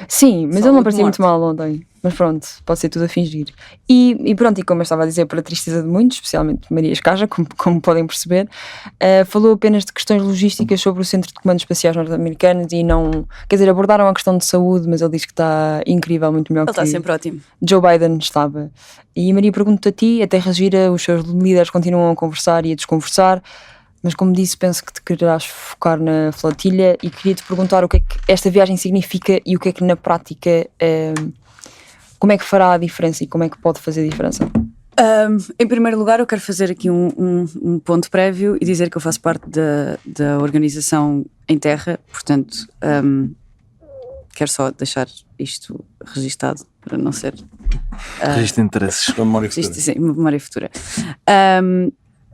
Sim, mas Só ele não de parecia morte. muito mal ontem. Mas pronto, pode ser tudo a fingir. E pronto, e como eu estava a dizer, para a tristeza de muitos, especialmente Maria Escaja, como podem perceber, falou apenas de questões logísticas sobre o Centro de Comandos Espaciais Norte-Americanos e não... Quer dizer, abordaram a questão de saúde, mas ele diz que está incrível, muito melhor Ele que está sempre ótimo. Joe Biden estava. E Maria, pergunto-te a ti, a Terra gira, os seus líderes continuam a conversar e a desconversar, mas como disse, penso que te quererás focar na flotilha e queria-te perguntar o que é que esta viagem significa e o que é que na prática, como é que fará a diferença e como é que pode fazer a diferença? Em primeiro lugar, eu quero fazer aqui um ponto prévio e dizer que eu faço parte da organização em terra, portanto, quero só deixar isto registado para não ser Registro de interesses. Com memória futura. Sim, memória futura.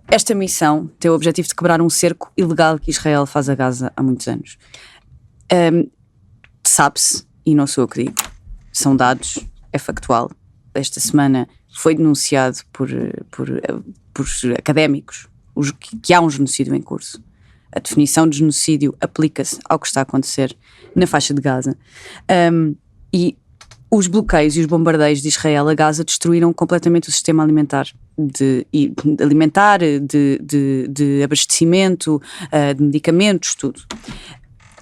Esta missão tem o objetivo de quebrar um cerco ilegal que Israel faz a Gaza há muitos anos. Sabe-se, e não sou eu que digo, são dados, é factual. Esta semana foi denunciado por académicos que há um genocídio em curso. A definição de genocídio aplica-se ao que está a acontecer na faixa de Gaza. E os bloqueios e os bombardeios de Israel a Gaza destruíram completamente o sistema alimentar, de abastecimento, de medicamentos, tudo.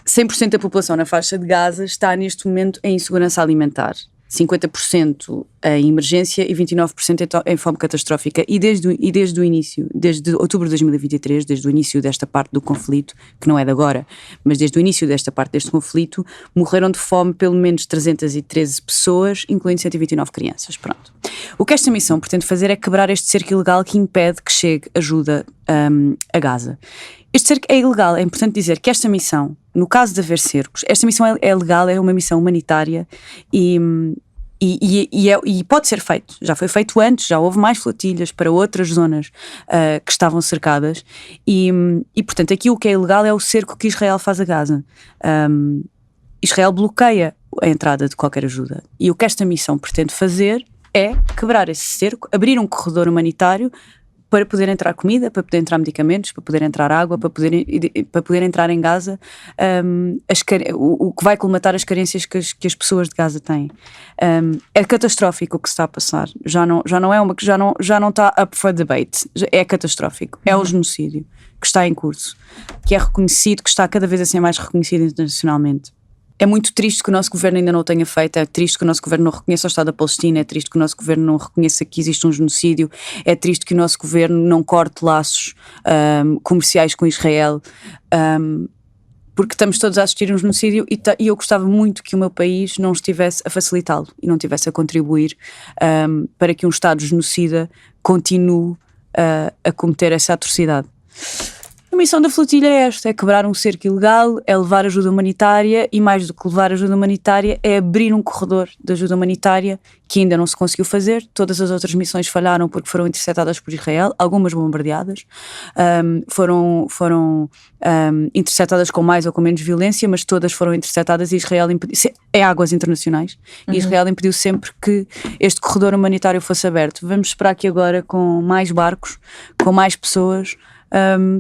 100% da população na faixa de Gaza está neste momento em insegurança alimentar. 50% em emergência e 29% em fome catastrófica. E desde o início, desde outubro de 2023, desde o início desta parte do conflito, que não é de agora, mas desde o início desta parte deste conflito, morreram de fome pelo menos 313 pessoas, incluindo 129 crianças. Pronto. O que esta missão pretende fazer é quebrar este cerco ilegal que impede que chegue ajuda a Gaza. Este cerco é ilegal, é importante dizer que esta missão, no caso de haver cercos, esta missão é legal, é uma missão humanitária e pode ser feito. Já foi feito antes, já houve mais flotilhas para outras zonas que estavam cercadas e portanto aqui o que é ilegal é o cerco que Israel faz a Gaza. Israel bloqueia a entrada de qualquer ajuda e o que esta missão pretende fazer é quebrar esse cerco, abrir um corredor humanitário para poder entrar comida, para poder entrar medicamentos, para poder entrar água, para poder entrar em Gaza, o que vai colmatar as carências que as pessoas de Gaza têm. É catastrófico o que se está a passar. Já não está up for debate. É catastrófico. É o genocídio que está em curso, que é reconhecido, que está cada vez a ser mais reconhecido internacionalmente. É muito triste que o nosso governo ainda não o tenha feito, é triste que o nosso governo não reconheça o Estado da Palestina, é triste que o nosso governo não reconheça que existe um genocídio, é triste que o nosso governo não corte laços comerciais com Israel, porque estamos todos a assistir a um genocídio e eu gostava muito que o meu país não estivesse a facilitá-lo e não estivesse a contribuir para que um Estado genocida continue a cometer essa atrocidade. A missão da flotilha é esta, é quebrar um cerco ilegal, é levar ajuda humanitária e mais do que levar ajuda humanitária é abrir um corredor de ajuda humanitária que ainda não se conseguiu fazer. Todas as outras missões falharam porque foram interceptadas por Israel, algumas bombardeadas, foram interceptadas com mais ou com menos violência, mas todas foram interceptadas e Israel impediu, é águas internacionais, e Israel impediu sempre que este corredor humanitário fosse aberto. Vamos esperar que agora com mais barcos, com mais pessoas,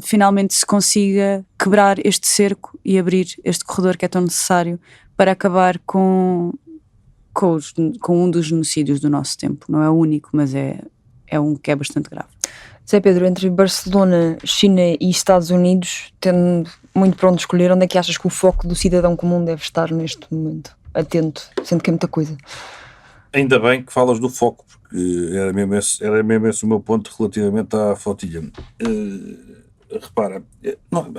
finalmente se consiga quebrar este cerco e abrir este corredor que é tão necessário para acabar com um dos genocídios do nosso tempo. Não é o único, mas é um que é bastante grave. Zé Pedro, entre Barcelona, China e Estados Unidos, tendo muito para onde escolher, onde é que achas que o foco do cidadão comum deve estar neste momento? Atento, sendo que é muita coisa. Ainda bem que falas do foco, porque era mesmo esse o meu ponto relativamente à flotilha. Repara,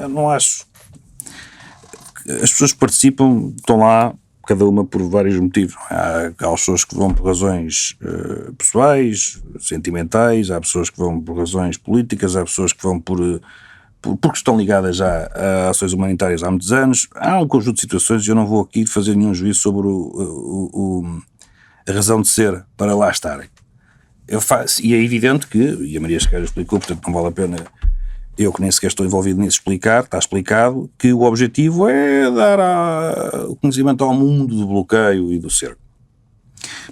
não acho. As pessoas que participam estão lá, cada uma por vários motivos. Há pessoas que vão por razões pessoais, sentimentais, há pessoas que vão por razões políticas, há pessoas que vão porque estão ligadas já a ações humanitárias há muitos anos. Há um conjunto de situações e eu não vou aqui fazer nenhum juízo sobre a razão de ser para lá estarem. E é evidente que, e a Maria Sequeira explicou, portanto não vale a pena eu que nem sequer estou envolvido nisso explicar, está explicado que o objetivo é dar o conhecimento ao mundo do bloqueio e do cerco.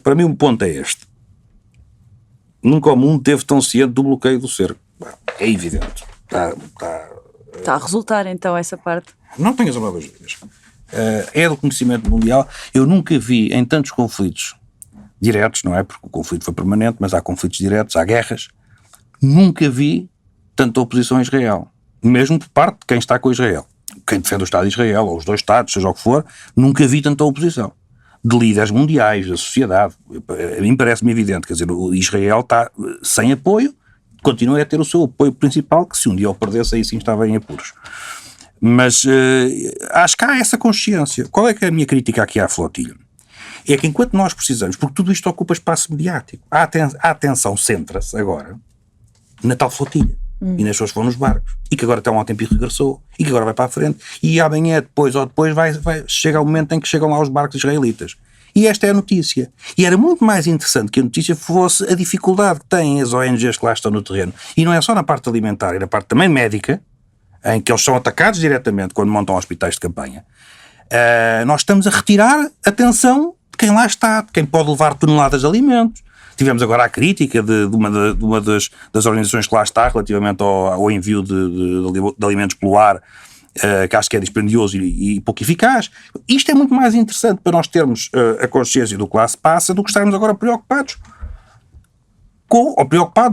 Para mim o ponto é este. Nunca o mundo esteve tão ciente do bloqueio e do cerco. É evidente. Está a resultar então essa parte? Não tenhas a menor dúvidas. É do conhecimento mundial. Eu nunca vi em tantos conflitos diretos, não é? Porque o conflito foi permanente, mas há conflitos diretos, há guerras. Nunca vi tanta oposição a Israel. Mesmo por parte de quem está com Israel. Quem defende o Estado de Israel, ou os dois Estados, seja o que for, nunca vi tanta oposição. De líderes mundiais, da sociedade. A mim parece-me evidente. Quer dizer, o Israel está sem apoio, continua a ter o seu apoio principal, que se um dia o perdesse, aí sim estava em apuros. Mas acho que há essa consciência. Qual é que é a minha crítica aqui à flotilha? É que enquanto nós precisamos, porque tudo isto ocupa espaço mediático, a atenção centra-se agora na tal flotilha. E nas pessoas que vão nos barcos. E que agora está um tempo e regressou. E que agora vai para a frente. E amanhã, depois, chega o momento em que chegam lá os barcos israelitas. E esta é a notícia. E era muito mais interessante que a notícia fosse a dificuldade que têm as ONGs que lá estão no terreno. E não é só na parte alimentar, é na parte também médica, em que eles são atacados diretamente quando montam hospitais de campanha. Nós estamos a retirar a atenção de quem lá está, de quem pode levar toneladas de alimentos. Tivemos agora a crítica de uma das organizações que lá está relativamente ao envio de alimentos pelo ar, que acho que é dispendioso e pouco eficaz. Isto é muito mais interessante para nós termos a consciência do que lá se passa do que estarmos agora preocupados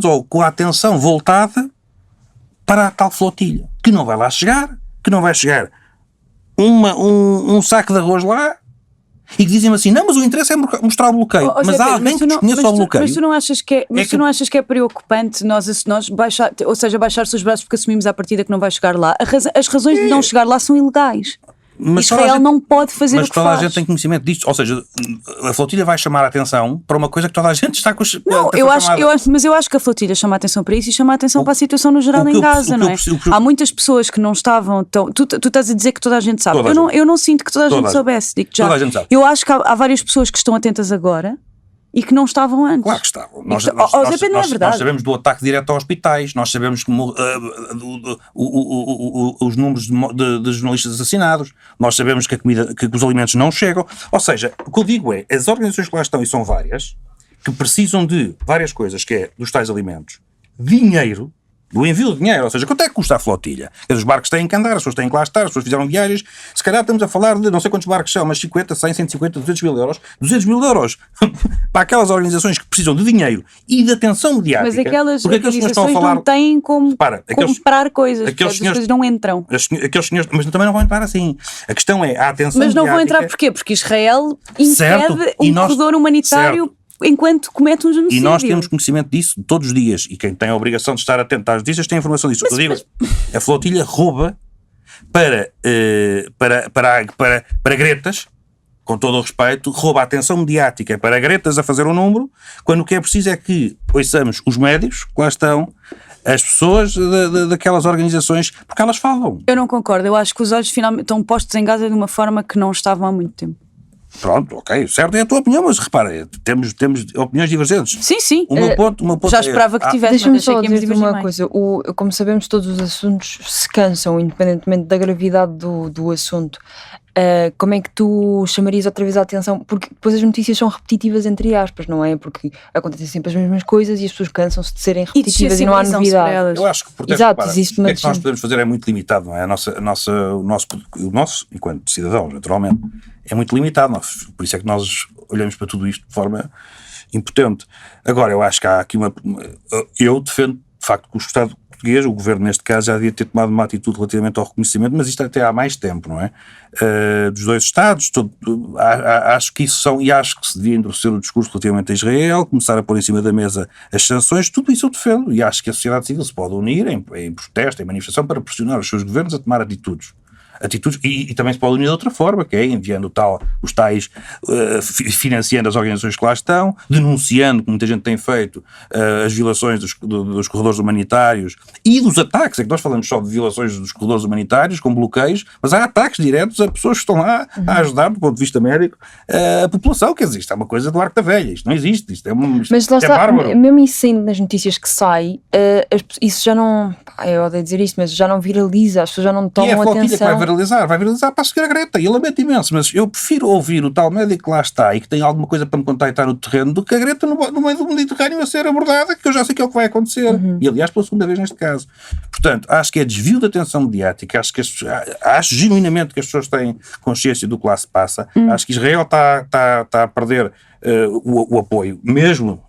ou com a atenção voltada para a tal flotilha, que não vai lá chegar, que não vai chegar um saco de arroz lá, e que dizem assim, não, mas o interesse é mostrar o bloqueio. Mas há alguém que desconheça o bloqueio. Mas tu não achas que é preocupante nós baixar-se os braços porque assumimos à partida que não vai chegar lá? As razões de não chegar lá são ilegais. Mas Israel não pode fazer o que faz. Mas toda a gente tem conhecimento disto. Ou seja, a flotilha vai chamar a atenção para uma coisa que toda a gente está com a Não, mas eu acho que a flotilha chama a atenção para isso e chama a atenção para a situação no geral em Gaza, não é? Há muitas pessoas que não estavam tão... Tu estás a dizer que toda a gente sabe. Eu não sinto que toda a gente soubesse. Digo-te já. Toda a gente sabe. Eu acho que há várias pessoas que estão atentas agora e que não estavam antes. Claro que estavam. Nós sabemos do ataque direto aos hospitais, nós sabemos os números de jornalistas assassinados, nós sabemos que os alimentos não chegam. Ou seja, o que eu digo é, as organizações que lá estão, e são várias, que precisam de várias coisas, que é dos tais alimentos, dinheiro, do envio de dinheiro, ou seja, quanto é que custa a flotilha? Os barcos têm que andar, as pessoas têm que lá estar, as pessoas fizeram viagens, se calhar estamos a falar de não sei quantos barcos são, mas 50, 100, 150, 200 mil euros, 200 mil euros para aquelas organizações que precisam de dinheiro e de atenção mediática. Mas aquelas organizações não têm como comprar coisas, as coisas não entram. Aqueles senhores, mas também não vão entrar assim. A questão é a atenção mediática. Mas não vão entrar porquê? Porque Israel impede corredor humanitário enquanto comete um genocídio. E nós temos conhecimento disso todos os dias. E quem tem a obrigação de estar atento às notícias tem informação disso. A flotilha rouba para gretas, com todo o respeito, rouba a atenção mediática para gretas a fazer um número, quando o que é preciso é que ouçamos os médios que lá estão, as pessoas daquelas organizações, porque elas falam. Eu não concordo. Eu acho que os olhos finalmente estão postos em Gaza de uma forma que não estavam há muito tempo. Pronto, ok, certo, é a tua opinião, mas repara, temos opiniões divergentes. Sim. O meu ponto já esperava que tivesse. Deixa-me só dizer uma coisa. Como sabemos, todos os assuntos se cansam, independentemente da gravidade do assunto. Como é que tu chamarias outra vez a atenção? Porque depois as notícias são repetitivas, entre aspas, não é? Porque acontecem sempre as mesmas coisas e as pessoas cansam-se de serem repetitivas e não há novidade. Eu acho que, portanto, exato, existe uma o que nós podemos fazer é muito limitado, não é? O nosso, enquanto cidadãos, naturalmente, é muito limitado. Por isso é que nós olhamos para tudo isto de forma impotente. Agora, eu acho que há aqui eu defendo, de facto, que o Estado português, o governo neste caso, já devia ter tomado uma atitude relativamente ao reconhecimento, mas isto até há mais tempo, não é? Dos dois Estados, acho que isso e acho que se devia endurecer o discurso relativamente a Israel, começar a pôr em cima da mesa as sanções, tudo isso eu defendo, e acho que a sociedade civil se pode unir em protesto, em manifestação, para pressionar os seus governos a tomar atitudes e também se pode unir de outra forma, que é enviando os tais, financiando as organizações que lá estão, denunciando, como muita gente tem feito, as violações dos corredores humanitários e dos ataques. É que nós falamos só de violações dos corredores humanitários com bloqueios, mas há ataques diretos a pessoas que estão lá a ajudar, do ponto de vista médico, a população. Quer dizer, isto é uma coisa do Arco da Velha, isto não existe, isto é bárbaro. Mesmo isso saindo nas notícias que sai, isso já não, eu odeio dizer isto, mas já não viraliza, as pessoas já não tomam atenção. Vai viralizar para a seguir a Greta, e eu lamento imenso, mas eu prefiro ouvir o tal médico que lá está e que tem alguma coisa para me contar e está no terreno, do que a Greta no meio do Mediterrâneo a ser abordada, que eu já sei que é o que vai acontecer, e aliás pela segunda vez neste caso. Portanto, acho que é desvio da atenção mediática, acho genuinamente que as pessoas têm consciência do que lá se passa, acho que Israel está a perder o apoio, mesmo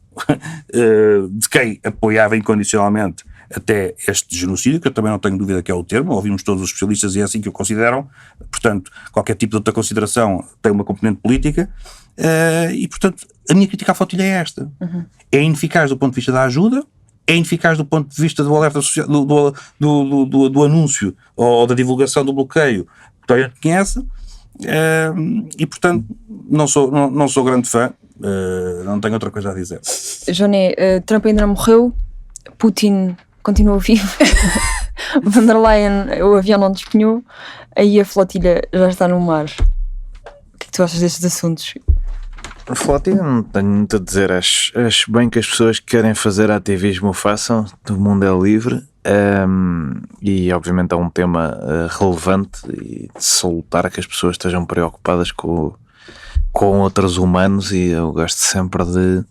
de quem apoiava incondicionalmente até este genocídio, que eu também não tenho dúvida que é o termo, ouvimos todos os especialistas e é assim que o consideram, portanto, qualquer tipo de outra consideração tem uma componente política, e portanto, a minha crítica à flotilha é esta. É ineficaz do ponto de vista da ajuda, é ineficaz do ponto de vista do alerta social, do anúncio ou da divulgação do bloqueio, que toda a gente conhece, e portanto, não sou grande fã, não tenho outra coisa a dizer. Joné, Trump ainda não morreu, Putin continua vivo, Von der Leyen, o avião não despenhou, aí a flotilha já está no mar. O que é que tu achas destes assuntos? Flávio, não tenho muito a dizer. Acho bem que as pessoas que querem fazer ativismo o façam. O mundo é livre. E obviamente é um tema relevante e de salutar que as pessoas estejam preocupadas com outros humanos, e eu gosto sempre de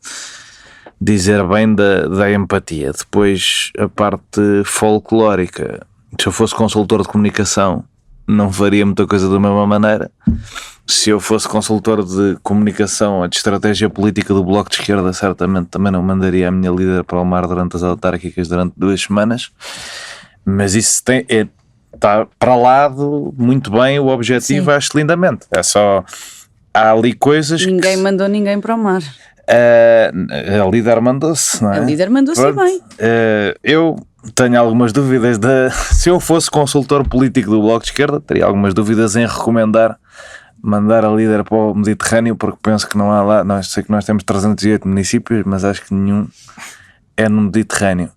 dizer bem da empatia. Depois, a parte folclórica, se eu fosse consultor de comunicação não faria muita coisa da mesma maneira. Se eu fosse consultor de comunicação ou de estratégia política do Bloco de Esquerda, certamente também não mandaria a minha líder para o mar durante as autárquicas durante 2 semanas. Mas isso está para lá muito bem o objetivo. Sim. Acho lindamente. É só... Há ali coisas Ninguém mandou ninguém para o mar. A líder mandou-se, não é? A líder mandou-se bem. Eu tenho algumas dúvidas se eu fosse consultor político do Bloco de Esquerda, teria algumas dúvidas em recomendar mandar a líder para o Mediterrâneo, porque penso que não há lá. Sei que nós temos 308 municípios, mas acho que nenhum é no Mediterrâneo.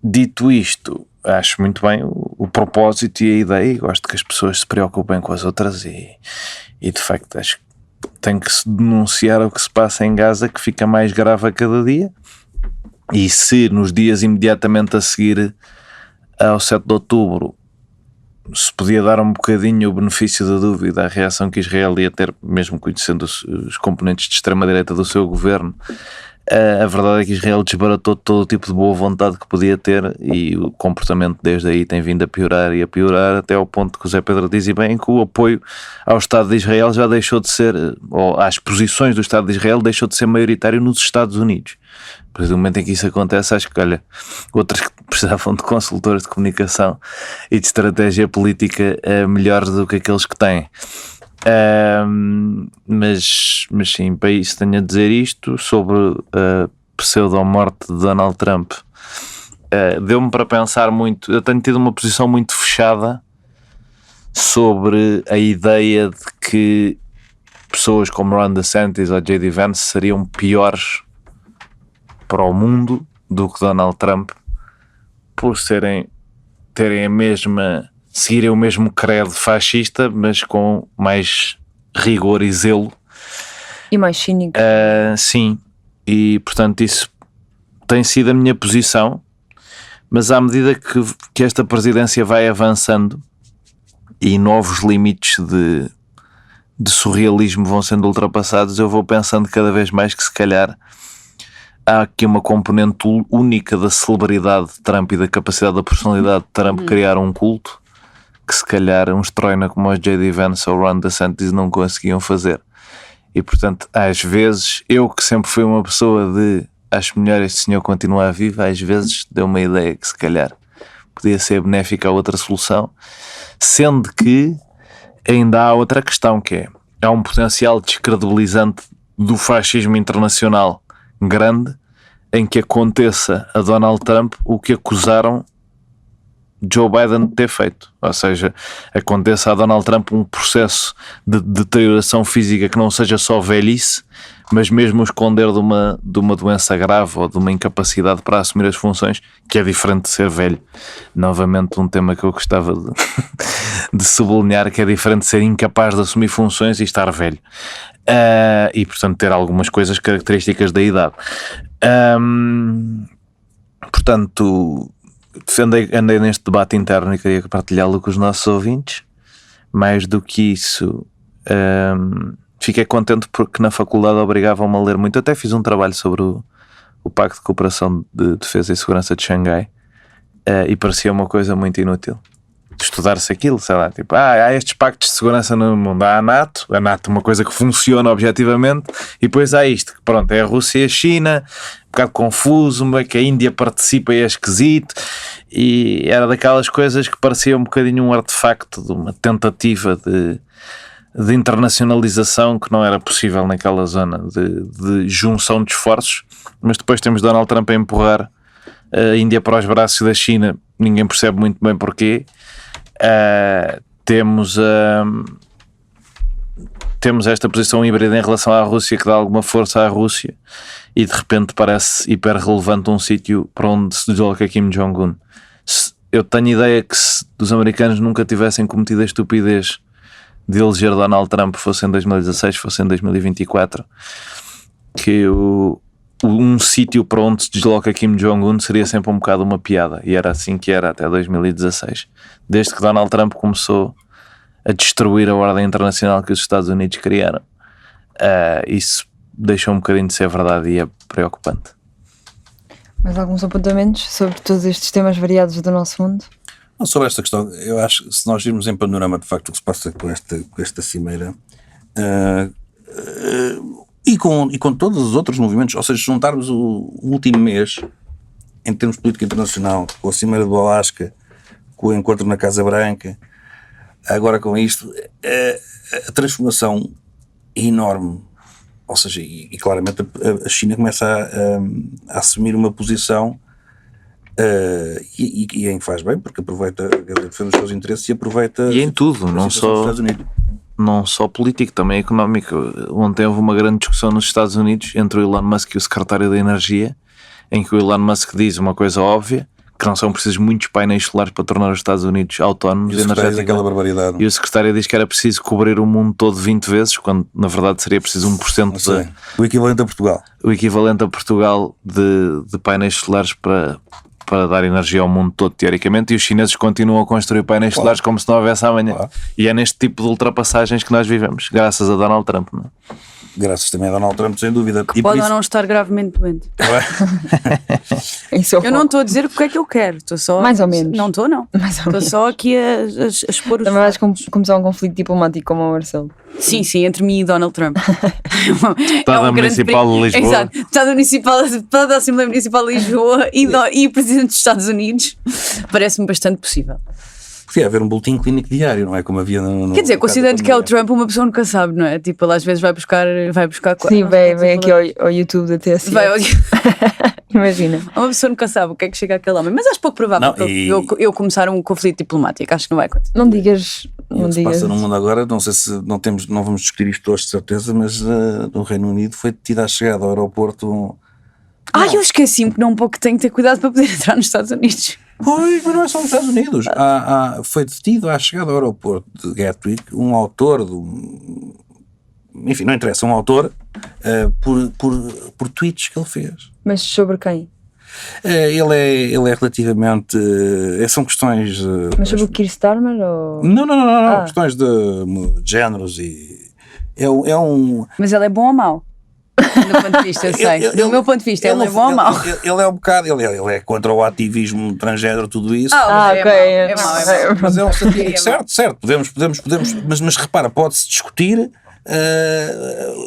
Dito isto, acho muito bem o propósito e a ideia, e gosto que as pessoas se preocupem com as outras, e de facto acho que tem que se denunciar o que se passa em Gaza, que fica mais grave a cada dia. E se nos dias imediatamente a seguir ao 7 de outubro se podia dar um bocadinho o benefício da dúvida à reação que Israel ia ter, mesmo conhecendo os componentes de extrema-direita do seu governo, a verdade é que Israel desbaratou todo o tipo de boa vontade que podia ter, e o comportamento desde aí tem vindo a piorar e a piorar, até ao ponto que o Zé Pedro diz e bem, que o apoio ao Estado de Israel já deixou de ser, ou às posições do Estado de Israel deixou de ser maioritário nos Estados Unidos. A partir do momento em que isso acontece, acho que, olha, outras que precisavam de consultores de comunicação e de estratégia política melhores do que aqueles que têm. Mas sim, para isso tenho a dizer isto sobre a pseudo-morte de Donald Trump. Deu-me para pensar muito. Eu tenho tido uma posição muito fechada sobre a ideia de que pessoas como Ron DeSantis ou J.D. Vance seriam piores para o mundo do que Donald Trump, por terem a mesma, seguirem o mesmo credo fascista, mas com mais rigor e zelo. E mais cínico. Sim, e portanto isso tem sido a minha posição, mas à medida que esta presidência vai avançando e novos limites de surrealismo vão sendo ultrapassados, eu vou pensando cada vez mais que se calhar há aqui uma componente única da celebridade de Trump e da capacidade da personalidade de Trump criar um culto que se calhar uns troina como os J.D. Vance ou Ron DeSantis não conseguiam fazer. E portanto, às vezes, eu que sempre fui uma pessoa de acho melhor este senhor continuar vivo, às vezes deu uma ideia que se calhar podia ser benéfica a outra solução, sendo que ainda há outra questão, que há um potencial descredibilizante do fascismo internacional grande em que aconteça a Donald Trump o que acusaram Joe Biden de ter feito, ou seja, aconteça a Donald Trump um processo de deterioração física que não seja só velhice, mas mesmo o esconder de uma doença grave ou de uma incapacidade para assumir as funções, que é diferente de ser velho. Novamente um tema que eu gostava de sublinhar, que é diferente de ser incapaz de assumir funções e estar velho. E portanto ter algumas coisas características da idade. Portanto, andei neste debate interno e queria partilhá-lo com os nossos ouvintes. Mais do que isso, fiquei contente porque na faculdade obrigavam-me a ler muito. Eu até fiz um trabalho sobre o Pacto de Cooperação de Defesa e Segurança de Xangai, e parecia uma coisa muito inútil estudar-se aquilo, sei lá, tipo, há estes pactos de segurança no mundo, há a NATO é uma coisa que funciona objetivamente, e depois há isto, que pronto, é a Rússia e a China, um bocado confuso, que a Índia participa e é esquisito, e era daquelas coisas que parecia um bocadinho um artefacto de uma tentativa de internacionalização que não era possível naquela zona de junção de esforços, mas depois temos Donald Trump a empurrar a Índia para os braços da China, ninguém percebe muito bem porquê. Temos esta posição híbrida em relação à Rússia que dá alguma força à Rússia, e de repente parece hiper relevante um sítio para onde se desloca Kim Jong-un. Eu tenho ideia que se os americanos nunca tivessem cometido a estupidez de eleger Donald Trump, fosse em 2016, fosse em 2024, que um sítio para onde se desloca Kim Jong-un seria sempre um bocado uma piada, e era assim que era até 2016, desde que Donald Trump começou a destruir a ordem internacional que os Estados Unidos criaram. Isso deixou um bocadinho de ser verdade e é preocupante. Mais alguns apontamentos sobre todos estes temas variados do nosso mundo? Sobre esta questão, eu acho que se nós irmos em panorama de facto o que se passa com esta cimeira e com todos os outros movimentos, ou seja, juntarmos o último mês em termos de política internacional, com a cimeira do Alasca, com o encontro na Casa Branca, agora com isto, a transformação é enorme. Ou seja, e claramente a China começa a assumir uma posição e em que faz bem, porque aproveita, defende os seus interesses e aproveita. E em tudo, não só político, também económico. Ontem houve uma grande discussão nos Estados Unidos entre o Elon Musk e o secretário da Energia, em que o Elon Musk diz uma coisa óbvia, que não são precisos muitos painéis solares para tornar os Estados Unidos autónomos. E o secretário diz aquela barbaridade. E o secretário diz que era preciso cobrir o mundo todo 20 vezes, quando na verdade seria preciso 1% o equivalente a Portugal. O equivalente a Portugal de painéis solares para dar energia ao mundo todo, teoricamente, e os chineses continuam a construir painéis solares como se não houvesse amanhã. Claro. E é neste tipo de ultrapassagens que nós vivemos, graças a Donald Trump, não é? Graças também a Donald Trump, sem dúvida. Que pode ou não estar gravemente doente. Eu não estou a dizer o que é que eu quero, estou só... Mais ou menos. Não estou, não. Estou só aqui a expor os... Também vais começar um conflito diplomático como o Marcelo. Sim, entre mim e Donald Trump. Deputada Municipal de Lisboa. Exato, deputada da Assembleia Municipal de Lisboa e o Presidente dos Estados Unidos. Parece-me bastante possível. Podia haver um boletim clínico diário, não é? Como havia no Quer dizer, considerando que é o Trump, uma pessoa nunca sabe, não é? Tipo, ele às vezes vai buscar Sim, vem aqui ao YouTube da TSE. Imagina. Uma pessoa nunca sabe o que é que chega àquele homem. Mas acho pouco provável eu começar um conflito diplomático. Acho que não vai acontecer. Não digas. O que se passa no mundo agora, não sei se não vamos discutir isto hoje de certeza, mas no Reino Unido foi detida a chegada ao aeroporto. Eu esqueci-me que não pouco tenho que ter cuidado para poder entrar nos Estados Unidos. Pois, mas não é só nos Estados Unidos. Foi detido à chegada ao aeroporto de Gatwick um autor enfim, não interessa, um autor por tweets que ele fez. Mas sobre quem? Ele é relativamente... são questões... Mas sobre o Keir Starmer? Ou... Não. Questões de géneros e... É um... Mas ele é bom ou mau? Do ponto de vista, eu sei. Do meu ponto de vista, ele é bom ou mau? Ele é um bocado... Ele é contra o ativismo transgénero, tudo isso. Ok. É mau. Mas é um satírico, certo. Podemos... Mas repara, pode-se discutir...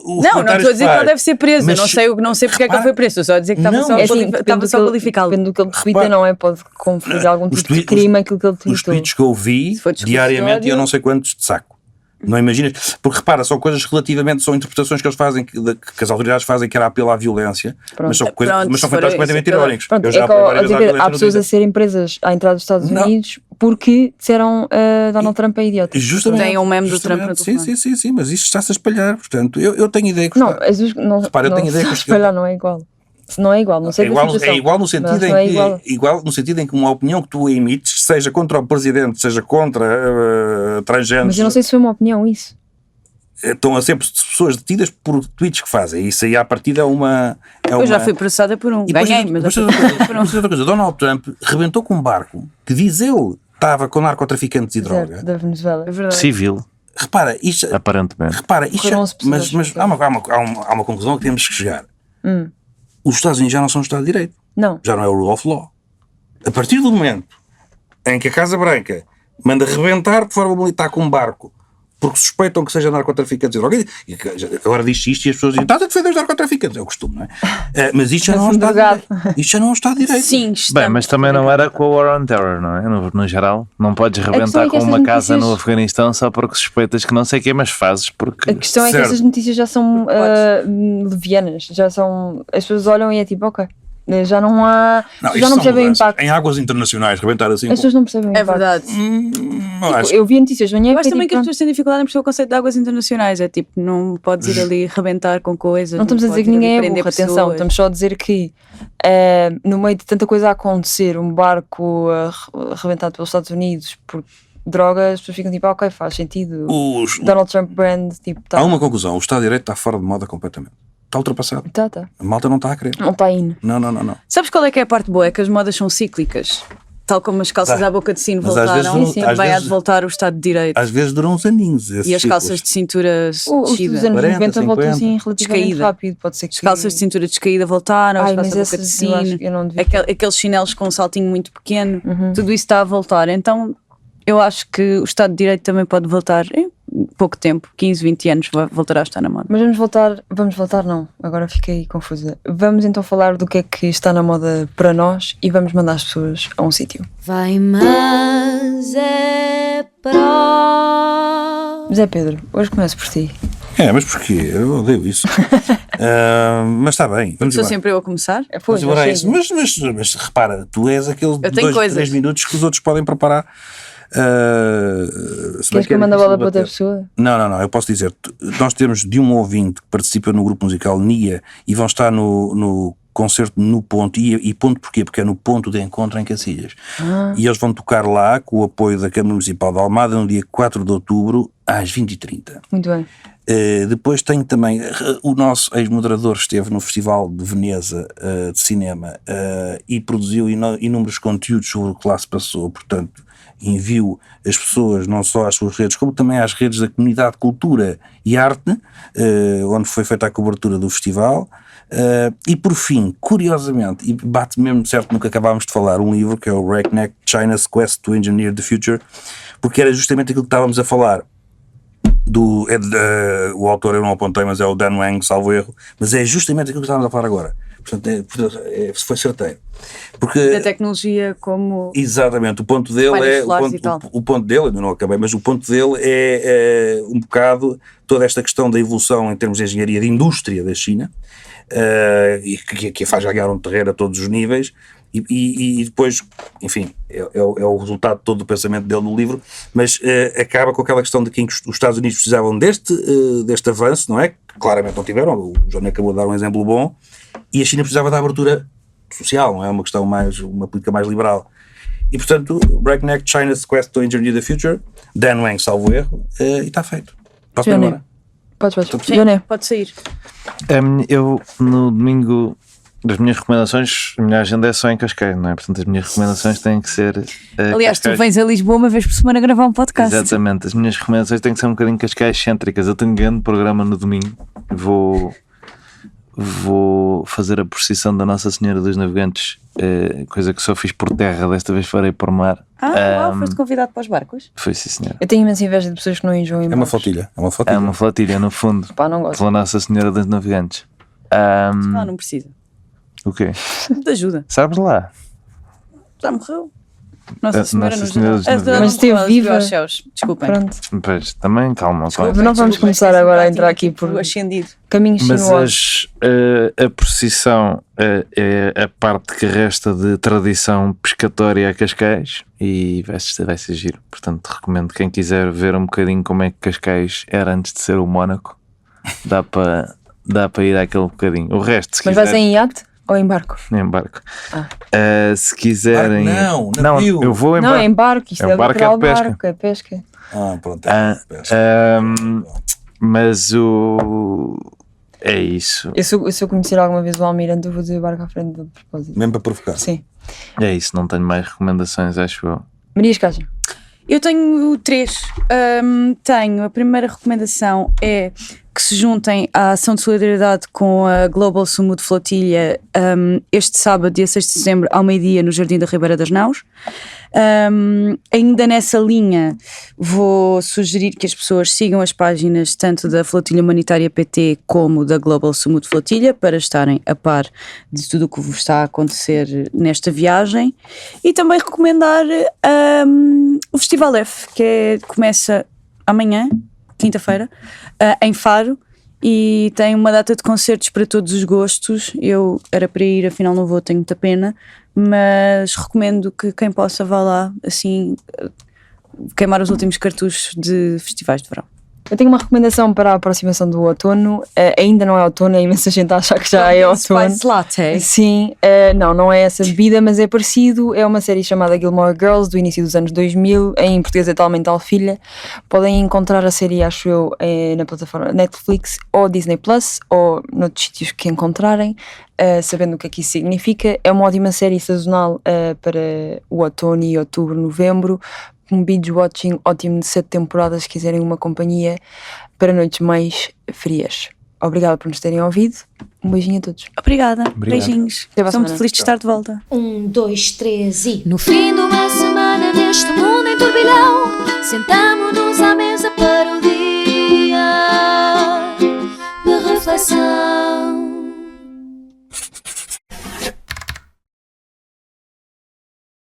não estou a dizer que ele deve ser preso. Mas, não sei porque é que ele foi preso. Estou só a dizer que estava só a qualificá-lo. Depende do que ele tweeta, não é? Pode conferir algum tipo de crime aquilo que ele tweetou. Os tweets que eu vi diariamente, eu não sei quantos de saco. Não imaginas? Porque repara, são coisas relativamente, são interpretações que eles fazem, que as autoridades fazem, que era apelo à violência, mas são comentários completamente irónicos. Há pessoas a serem presas à entrada dos Estados Unidos porque disseram Donald Trump é idiota. Justamente. Tem um meme do Trump no telefone. Sim, mas isto está-se a espalhar. Portanto, eu tenho ideia que... Repara, eu tenho ideia que... espalhar não é igual. Não é igual, não sei é igual no sentido no sentido em que uma opinião que tu emites, seja contra o presidente, seja contra transgêneros. Mas eu não sei se foi uma opinião isso. Estão a ser pessoas detidas por tweets que fazem. Isso aí à partida é uma... Eu já fui processada por um. Ganhei, mas outra coisa. Donald Trump rebentou com um barco que diz ele estava com narcotraficantes e droga. Da Venezuela. É verdade. Civil. Repara, isto... Aparentemente. Repara, isto... Mas há uma conclusão a que temos que chegar. Os Estados Unidos já não são um Estado de Direito. Não. Já não é o rule of law. A partir do momento em que a Casa Branca manda rebentar de forma militar com um barco porque suspeitam que seja narcotraficantes e agora diz isto e as pessoas dizem está a defender os narcotraficantes, é o costume, não é? Mas isto já não é um Estado de Direito. Isto já não é um Estado de Direito. Sim, bem, mas também não era com a War on Terror, não é? No geral, não podes rebentar com uma casa no Afeganistão só porque suspeitas que não sei o que, mas fazes porque... A questão é que essas notícias já são levianas, já são... As pessoas olham e é tipo, ok, já não há... já não percebem o impacto. Em águas internacionais, rebentar assim... As pessoas não percebem o impacto. É verdade. Eu vi notícias de manhã... Eu acho também que as pessoas têm dificuldade em perceber o conceito de águas internacionais. É tipo, não podes ir ali rebentar com coisas. Não estamos a dizer que ninguém é burro, atenção. Estamos só a dizer que no meio de tanta coisa a acontecer, um barco arrebentado pelos Estados Unidos droga, as pessoas ficam tipo, ok, faz sentido. Os- Donald Trump brand, tipo, tá. Há uma conclusão: o Estado de Direito está fora de moda completamente. Está ultrapassado. Tá. A malta não está a querer. Não está indo. Não. Sabes qual é que é a parte boa? É que as modas são cíclicas. Tal como as calças Tá. à boca de sino Mas às voltaram, vezes sim, às também há vezes- de voltar o Estado de Direito. Às vezes duram uns aninhos. esses E as ciclos. calças de cintura Os descida. dos anos 40, 90 voltou 50. assim relativamente Descaída. rápido. Pode ser que. As calças de cintura descaída voltaram, as Ai, calças mas à boca de essas eu acho sino, que eu não devia. aqueles chinelos com um saltinho muito pequeno, Uhum. tudo isso está a voltar. Então eu acho que o Estado de Direito também pode voltar em pouco tempo, 15, 20 anos, voltará a estar na moda. Mas vamos voltar não, agora fiquei confusa. Vamos então falar do que é que está na moda para nós e vamos mandar as pessoas a um sítio. Vai, mas é para. Zé Pedro, hoje começo por ti. Mas porquê? Eu odeio isso. Mas está bem. Vamos Sou embora. sempre eu a começar. Pois, Vamos embora a já isso. chega. Mas repara, tu és aquele Eu tenho 2, 3 coisas. minutos que os outros podem preparar. Se bem Queres que eu é mande a difícil bola para outra bater. pessoa? Não, eu posso dizer, nós temos de um ouvinte que participa no grupo musical NIA e vão estar no concerto no Ponto, e Ponto porquê? Porque é no ponto de encontro em Cacilhas. E eles vão tocar lá com o apoio da Câmara Municipal de Almada no dia 4 de outubro às 20h30. Muito bem. Depois tenho também o nosso ex-moderador esteve no Festival de Veneza de Cinema e produziu inúmeros conteúdos sobre o que lá se passou, portanto envio as pessoas não só às suas redes como também às redes da comunidade de cultura e arte, onde foi feita a cobertura do festival. E por fim, curiosamente, e bate mesmo certo no que acabámos de falar, um livro que é o Breakneck China's Quest to Engineer the Future, porque era justamente aquilo que estávamos a falar. O autor eu não apontei, mas é o Dan Wang, salvo erro, mas é justamente aquilo que estávamos a falar agora. Portanto, foi certeiro. Porque, Da tecnologia como. exatamente, o ponto dele Painéis é. solares e tal. O ponto dele, ainda não acabei, mas o ponto dele é um bocado toda esta questão da evolução em termos de engenharia de indústria da China, e que a faz ganhar um terreno a todos os níveis. E depois, enfim, é o resultado todo do pensamento dele no livro, mas acaba com aquela questão de que os Estados Unidos precisavam deste avanço, não é? Que claramente não tiveram, o João acabou de dar um exemplo bom, e a China precisava da abertura social, não é? Uma questão uma política mais liberal. E portanto, Breakneck China's Quest to Engineer the Future, Dan Wang, salvo erro, e está feito. Posso ir Johnny. embora? Podes. Sim, Joné. pode sair. Eu, no domingo, das minhas recomendações, a minha agenda é só em Cascais, não é? Portanto, as minhas recomendações têm que ser. Aliás, tu Cascais. vens a Lisboa uma vez por semana gravar um podcast. Exatamente, as minhas recomendações têm que ser um bocadinho Cascais cêntricas. Eu tenho um grande programa no domingo, vou fazer a procissão da Nossa Senhora dos Navegantes, coisa que só fiz por terra, desta vez farei por mar. Foste convidado para os barcos? Foi, sim, senhor. Eu tenho imensa inveja de pessoas que não enjoam em É uma barcos. flotilha. É uma flotilha, no fundo, Pá, não gosto. pela Nossa Senhora dos Navegantes. Não precisa. O quê? De ajuda. Sabes lá? Já morreu. Nossa Nossa Senhora nos Senhora dos Navegantes. Mas esteve viva. aos céus. Desculpem. Pronto. Pois, também, calma. Não vamos começar agora a entrar aqui por ascendido. caminhos Mas sinuosos. a procissão é a parte que resta de tradição pescatória a Cascais e vai ser giro. Portanto, recomendo quem quiser ver um bocadinho como é que Cascais era antes de ser o Mónaco. Dá para ir àquele bocadinho. O resto, se Mas quiser, vai ser em iate ou em barco? em barco. Ah. Se quiserem. Barco não, navio. eu vou em Não, barco. é em barco. Isto É é, o barco, literal é pesca. barco, é pesca. Pronto. Mas é isso. Se eu conhecer alguma vez o Almirante, eu vou dizer barco à frente do propósito. Mesmo para provocar. Sim. É isso, não tenho mais recomendações, acho eu. Marias Caixa. Eu tenho 3. A primeira recomendação é que se juntem à ação de solidariedade com a Global Sumo de Flotilha este sábado, dia 6 de setembro, ao meio-dia, no Jardim da Ribeira das Naus. Ainda nessa linha, vou sugerir que as pessoas sigam as páginas tanto da Flotilha Humanitária PT como da Global Sumo de Flotilha para estarem a par de tudo o que vos está a acontecer nesta viagem, e também recomendar o Festival F, que começa amanhã, quinta-feira, em Faro, e tem uma data de concertos para todos os gostos. Eu era para ir, afinal não vou, tenho muita pena, mas recomendo que quem possa vá lá, assim, queimar os últimos cartuchos de festivais de verão. Eu tenho uma recomendação para a aproximação do outono. Ainda não é outono, é imensa gente a achar que já é outono. Spice Latte. Sim, não é essa bebida, mas é parecido. É uma série chamada Gilmore Girls, do início dos anos 2000. Em português é Tal Mental Filha. Podem encontrar a série, acho eu, na plataforma Netflix ou Disney Plus, ou noutros sítios que encontrarem, sabendo o que é que isso significa. É uma ótima série sazonal para o outono e outubro, novembro. Um binge-watching ótimo de 7 temporadas, se quiserem uma companhia para noites mais frias. Obrigada por nos terem ouvido. Um beijinho a todos. Obrigada. Obrigado. Beijinhos. Até para a Estou muito semana. feliz de estar de volta. 1, 2, 3 e. No fim de uma semana neste mundo em turbilhão, sentamo-nos à mesa para o dia de reflexão.